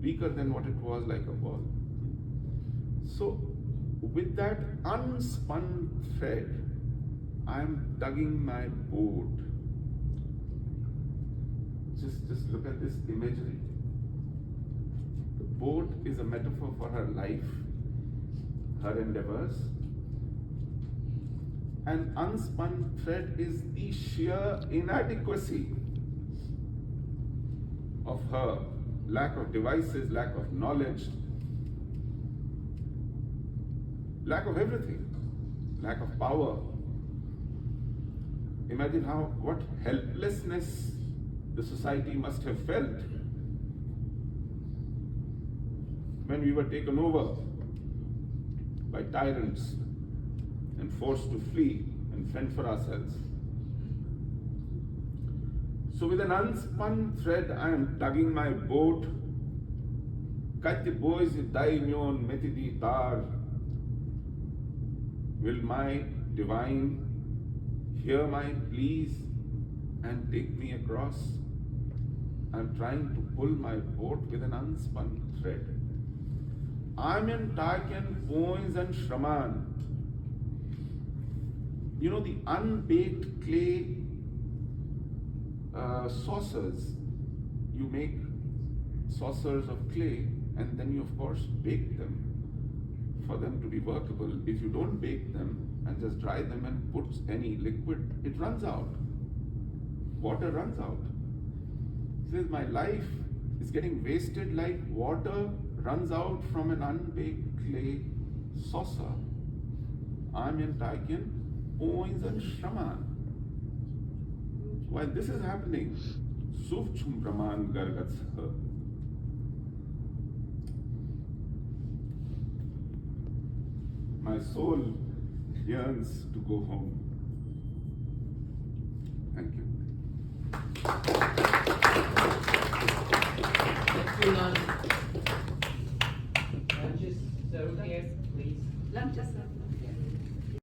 weaker than what it was like a ball. So, with that unspun thread, I'm tugging my boat. Just look at this imagery. The boat is a metaphor for her life, her endeavors. And unspun thread is the sheer inadequacy of her lack of devices, lack of knowledge, lack of everything, lack of power. Imagine what helplessness the society must have felt when we were taken over by tyrants and forced to flee and fend for ourselves. So with an unspun thread, I am tugging my boat. Kati boys daimyon metidi tar. Will my divine hear my pleas and take me across? I'm trying to pull my boat with an unspun thread. I'm in Tarkan, Poins and Shraman. The unbaked clay saucers. You make saucers of clay and then you of course bake them for them to be workable. If you don't bake them and just dry them and put any liquid, it runs out. Water runs out. He says, my life is getting wasted like water runs out from an unbaked clay saucer. I'm in Taikin, Oins and Shraman. While this is happening, Suvchum Brahman Gargats. My soul yearns to go home. Thank you. Thank you, Lal. Lunch is served here, please. Lunch is